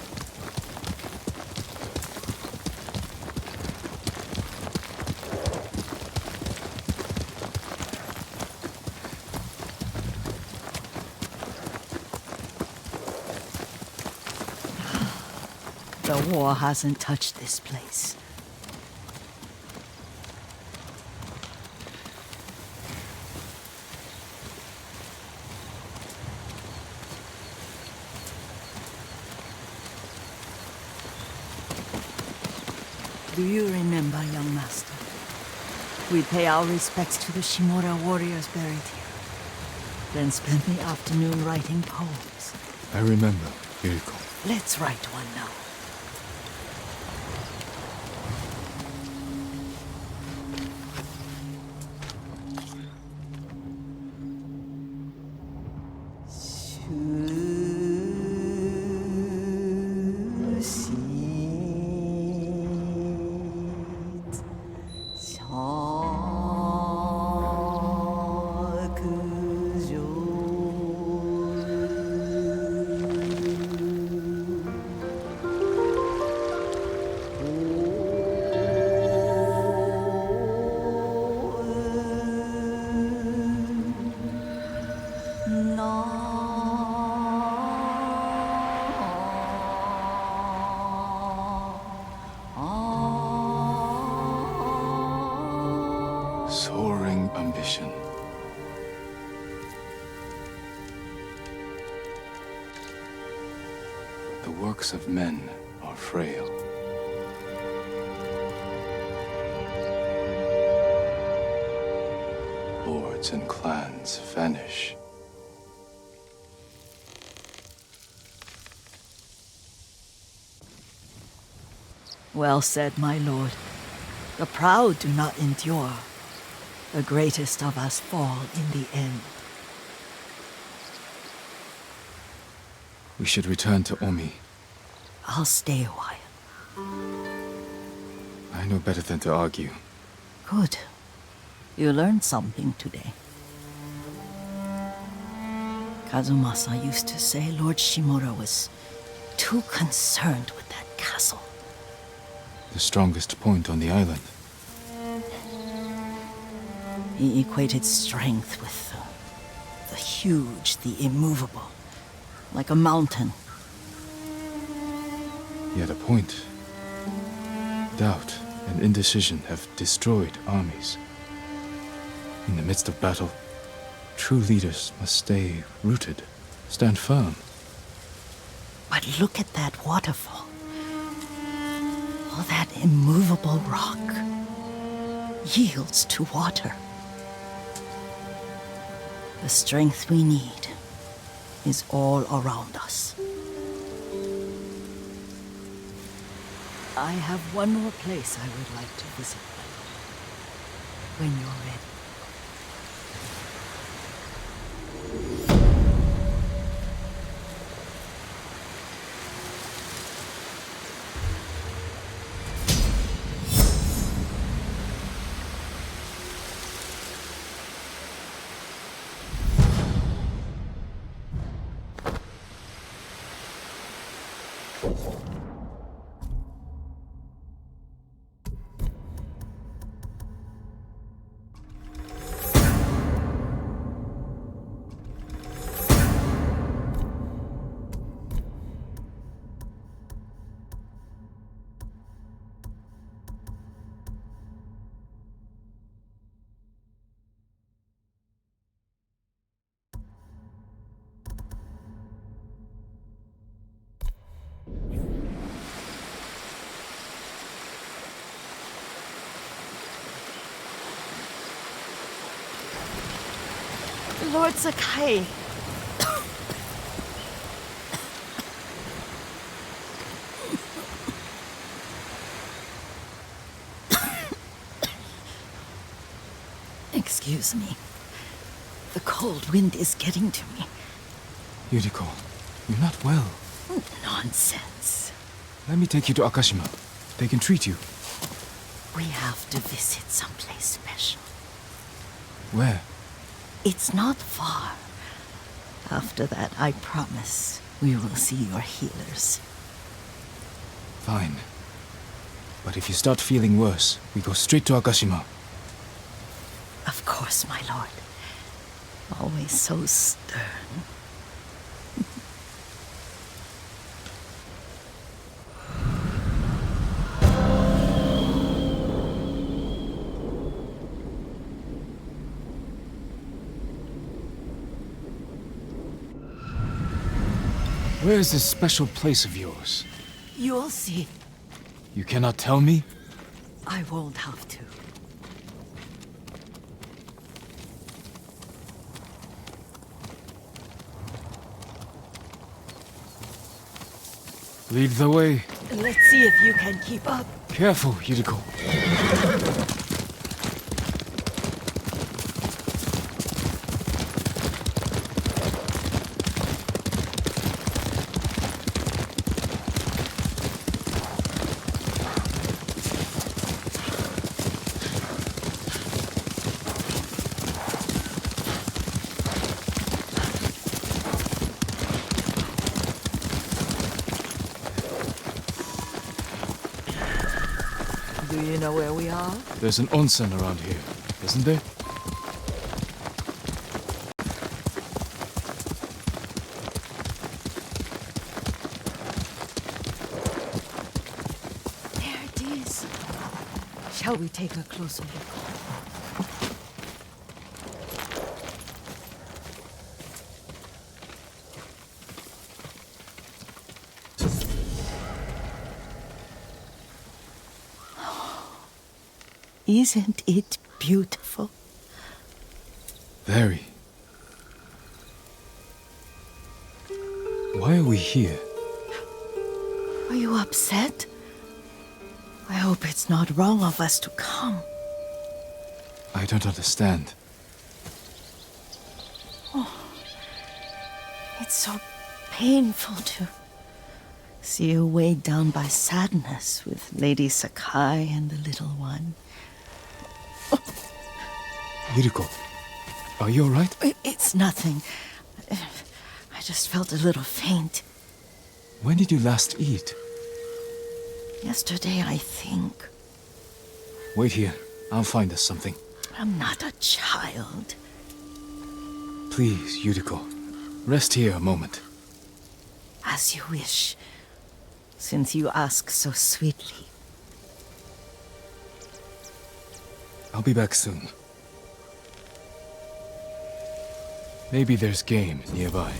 The war hasn't touched this place. Do you remember, young master? We pay our respects to the Shimura warriors buried here, then spend the afternoon writing poems. I remember, Yuriko. Let's write one now. The works of men are frail. Lords and clans vanish. Well said, my lord. The proud do not endure. The greatest of us fall in the end. We should return to Omi. I'll stay a while. I know better than to argue. Good. You learned something today. Kazumasa used to say Lord Shimura was too concerned with that castle. The strongest point on the island. He equated strength with the huge, the immovable, like a mountain. He had a point. Doubt and indecision have destroyed armies. In the midst of battle, true leaders must stay rooted, stand firm. But look at that waterfall. All that immovable rock yields to water. The strength we need is all around us. I have one more place I would like to visit when you're ready. Lord Sakai. Excuse me. The cold wind is getting to me. Yuriko, you're not well. Nonsense. Let me take you to Akashima. They can treat you. We have to visit someplace special. Where? It's not far. After that, I promise, we will see your healers. Fine. But if you start feeling worse, we go straight to Akashima. Of course, my lord. Always so stern. Where is this special place of yours? You'll see. You cannot tell me? I won't have to. Lead the way. Let's see if you can keep up. Careful, Yuriko. Do you know where we are? There's an onsen around here, isn't there? There it is. Shall we take a closer look? Isn't it beautiful? Very. Why are we here? Are you upset? I hope it's not wrong of us to come. I don't understand. It's so painful to see you weighed down by sadness with Lady Sakai and the little one. Yuriko, are you alright? It's nothing. I just felt a little faint. When did you last eat? Yesterday, I think. Wait here. I'll find us something. I'm not a child. Please, Yuriko. Rest here a moment. As you wish, since you ask so sweetly. I'll be back soon. Maybe there's game nearby.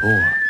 Or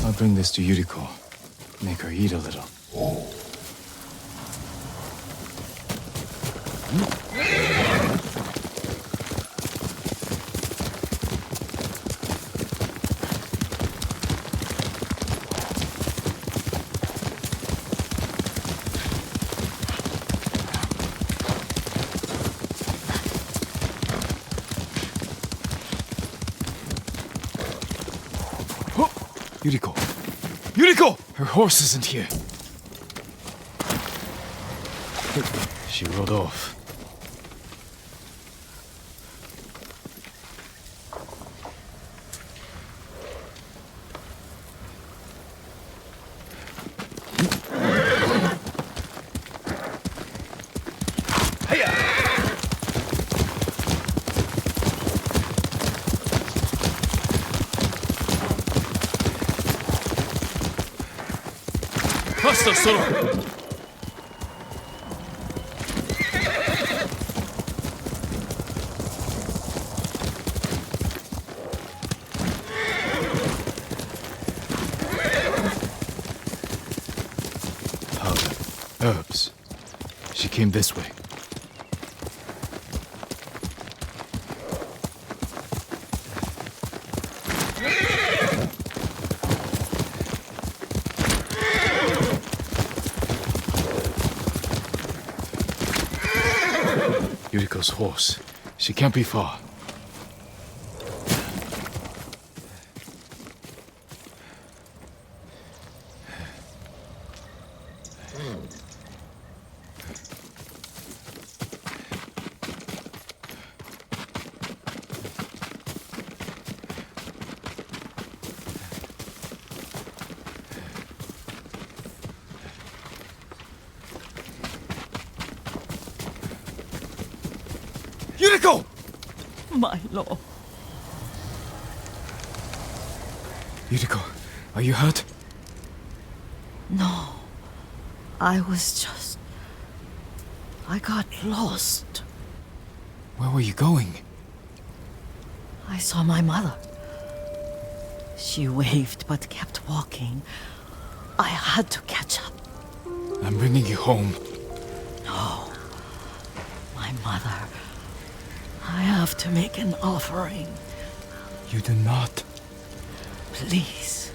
I'll bring this to Yuriko. Make her eat a little. Yuriko! Yuriko! Her horse isn't here. She rode off. Faster, solo! Powder. Herbs. She came this way. Yuriko's horse. She can't be far. Yuriko! My lord. Yuriko, are you hurt? No. I got lost. Where were you going? I saw my mother. She waved but kept walking. I had to catch up. I'm bringing you home. No. My mother. I have to make an offering. You do not. Please.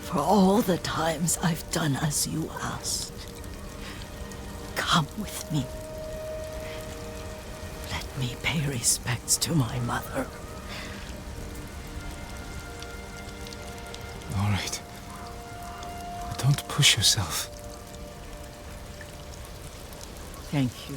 For all the times I've done as you asked. Come with me. Let me pay respects to my mother. All right. But don't push yourself. Thank you.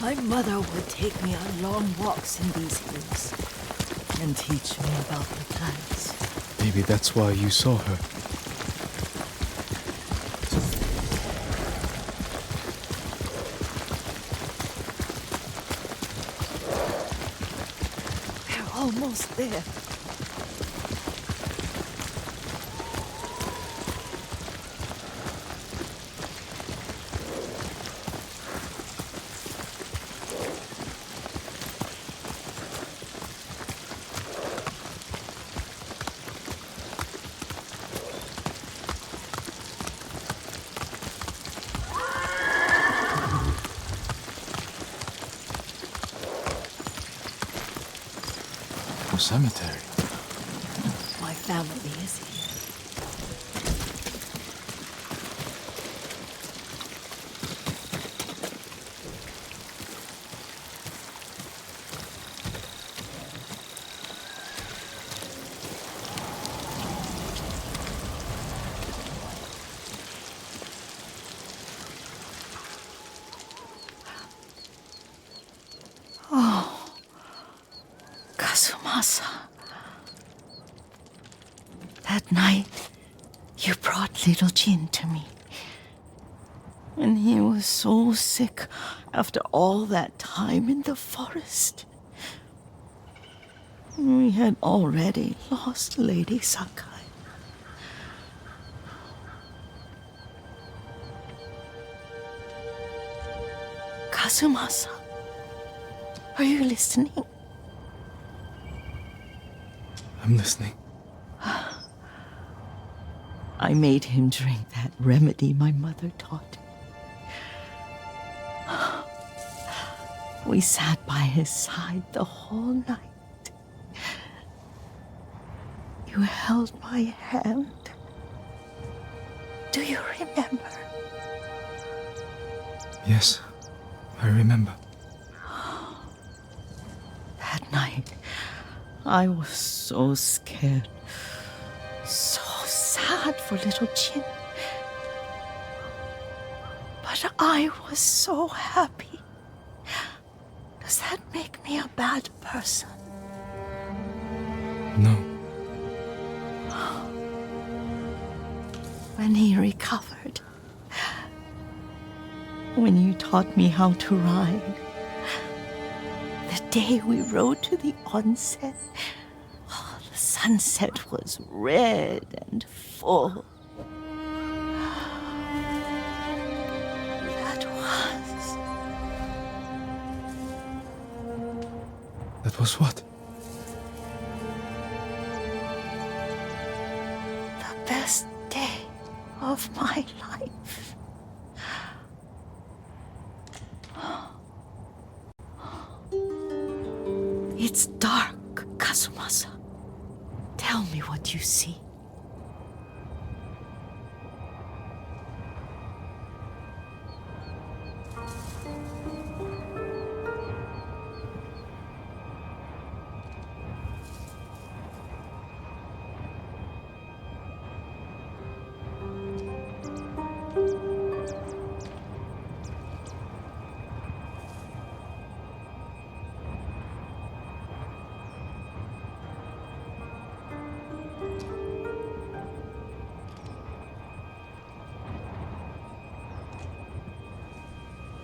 My mother would take me on long walks in these hills and teach me about the plants. Maybe that's why you saw her. We're almost there. Cemetery. My family is here. Oh, Kazumasa. That night, you brought little Jin to me. And he was so sick after all that time in the forest. We had already lost Lady Sakai. Kazumasa, are you listening? I'm listening. I made him drink that remedy my mother taught me. We sat by his side the whole night. You held my hand. Do you remember? Yes, I remember. That night, I was so scared. So sad for little Jin. But I was so happy. Does that make me a bad person? No. When he recovered, when you taught me how to ride, the day we rode to the onsen, the sunset was red and full. That was what? The best day of my life. It's dark, Kazumasa. Tell me what you see.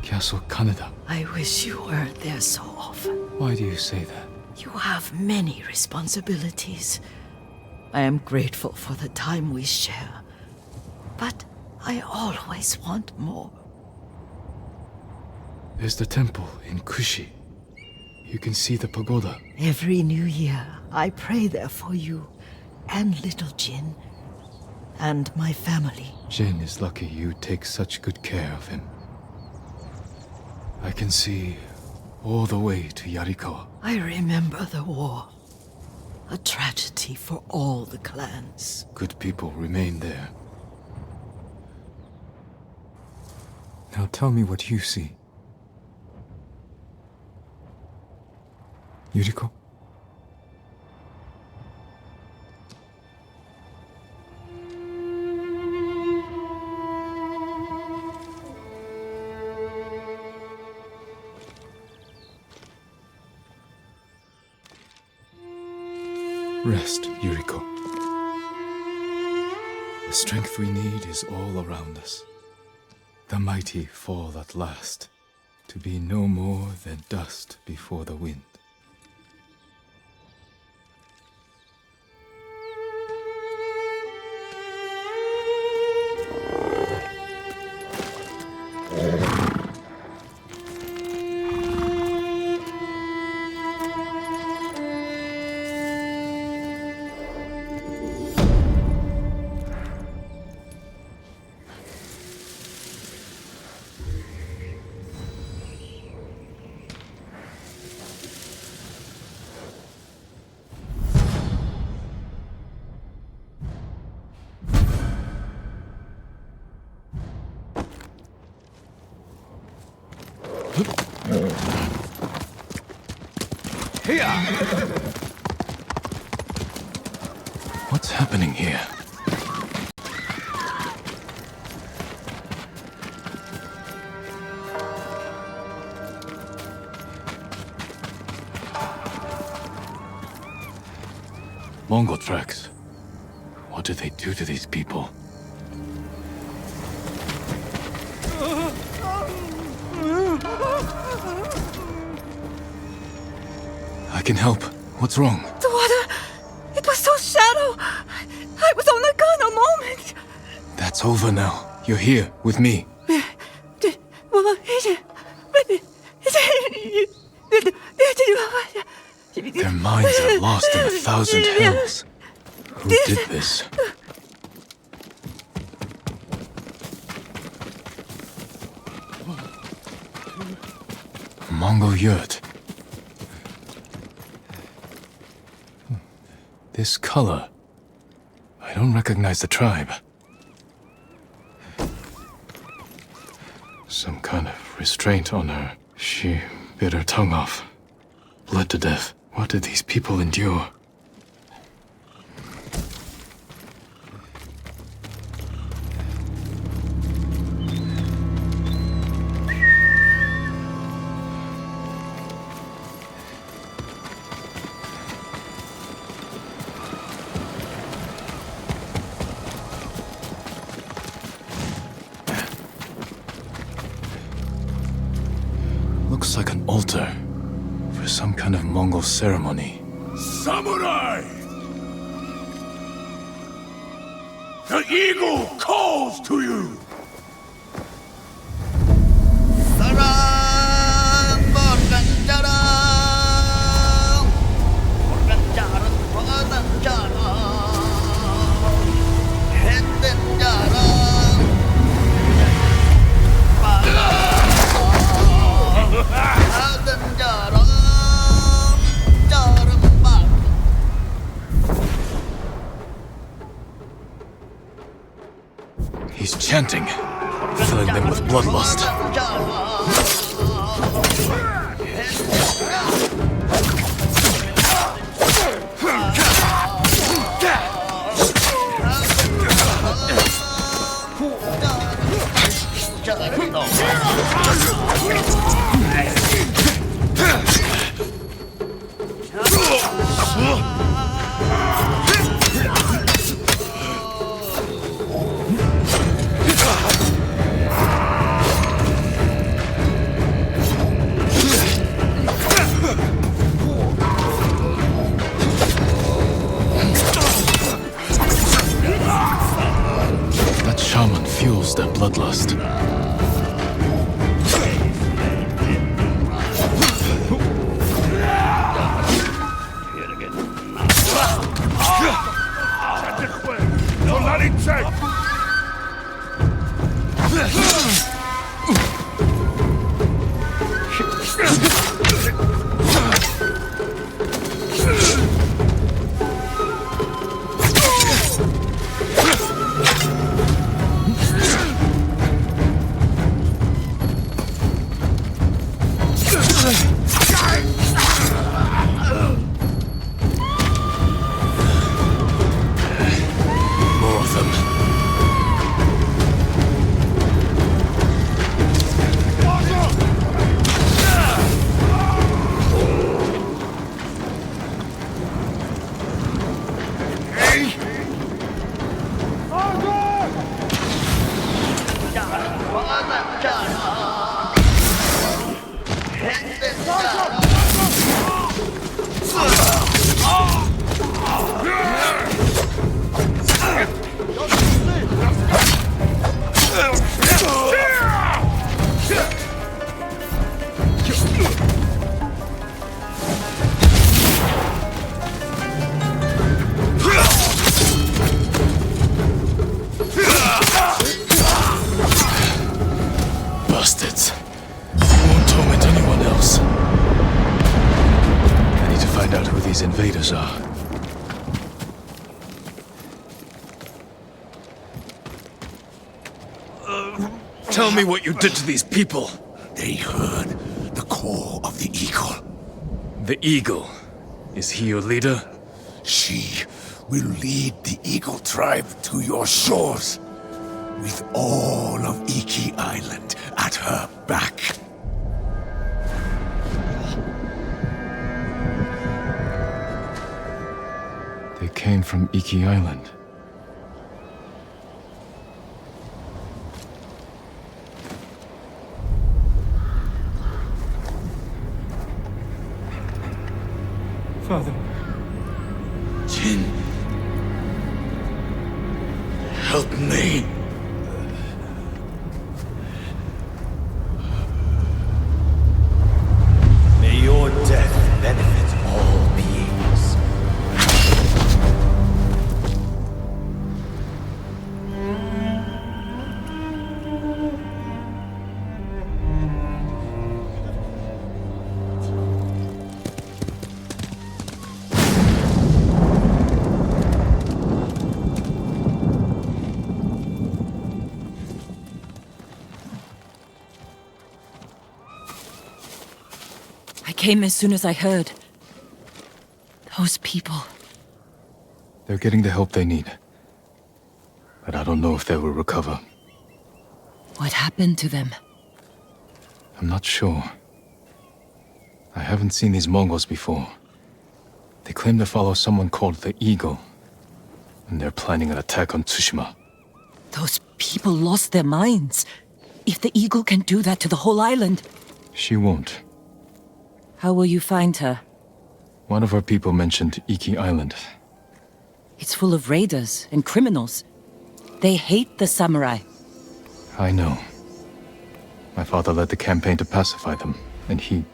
Castle Kaneda. I wish you weren't there so often. Why do you say that? You have many responsibilities. I am grateful for the time we share, but I always want more. There's the temple in Kushi. You can see the pagoda. Every new year, I pray there for you and little Jin and my family. Jin is lucky you take such good care of him. I can see all the way to Yarikawa. I remember the war. A tragedy for all the clans. Good people remain there. Now tell me what you see. Yuriko? Rest, Yuriko. The strength we need is all around us. The mighty fall at last, to be no more than dust before the wind. What's happening here? Mongol tracks. What did they do to these people? I can help. What's wrong? The water! It was so shallow! I was on the gun a moment! That's over now. You're here with me. Their minds are lost in 1,000 hells. Who did this? Mongol yurt. This color. I don't recognize the tribe. Some kind of restraint on her. She bit her tongue off. Bled to death. What did these people endure? Looks like an altar for some kind of Mongol ceremony. Samurai! The eagle calls to you! He's chanting, filling them with bloodlust. shaman fuels their bloodlust. Bastards. They won't torment anyone else. I need to find out who these invaders are. Tell me what you did to these people. They heard the call of the eagle. The eagle? Is he your leader? She will lead the eagle tribe to your shores, with all of Iki Island at her back. They came from Iki Island. Father. Jin. Help me. May your death benefit all beings. I came as soon as I heard. Those people. They're getting the help they need. But I don't know if they will recover. What happened to them? I'm not sure. I haven't seen these Mongols before. They claim to follow someone called the Eagle. And they're planning an attack on Tsushima. Those people lost their minds. If the eagle can do that to the whole island... She won't. How will you find her? One of our people mentioned Iki Island. It's full of raiders and criminals. They hate the samurai. I know. My father led the campaign to pacify them, and he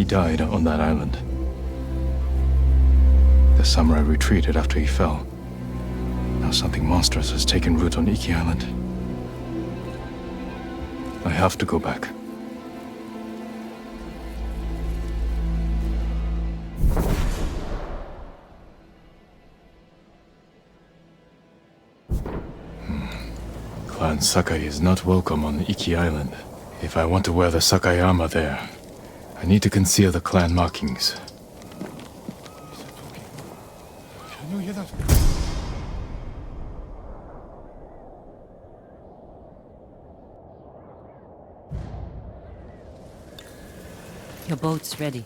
died on that island. The samurai retreated after he fell. Now something monstrous has taken root on Iki Island. I have to go back. Clan Sakai is not welcome on Iki Island. If I want to wear the Sakai armor there, I need to conceal the clan markings. Can you hear that? Your boat's ready.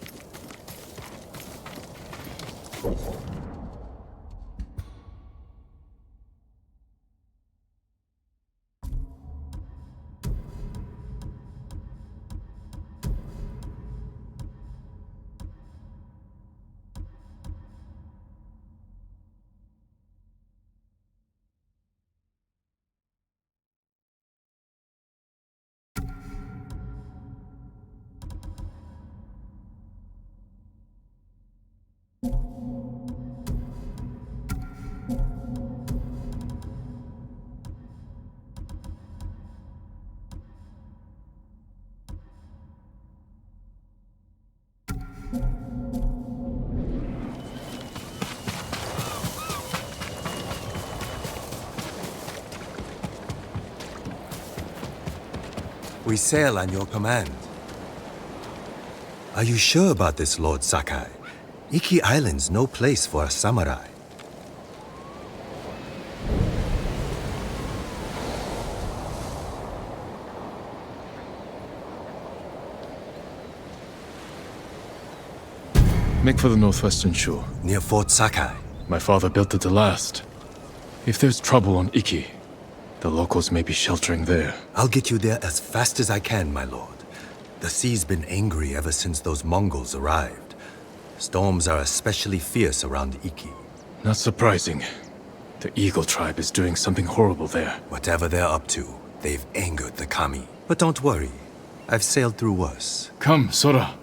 We sail on your command. Are you sure about this, Lord Sakai? Iki Island's no place for a samurai. Make for the northwestern shore. Near Fort Sakai. My father built it to last. If there's trouble on Iki, the locals may be sheltering there. I'll get you there as fast as I can, my lord. The sea's been angry ever since those Mongols arrived. Storms are especially fierce around Iki. Not surprising. The Eagle tribe is doing something horrible there. Whatever they're up to, they've angered the Kami. But don't worry, I've sailed through worse. Come, Sora.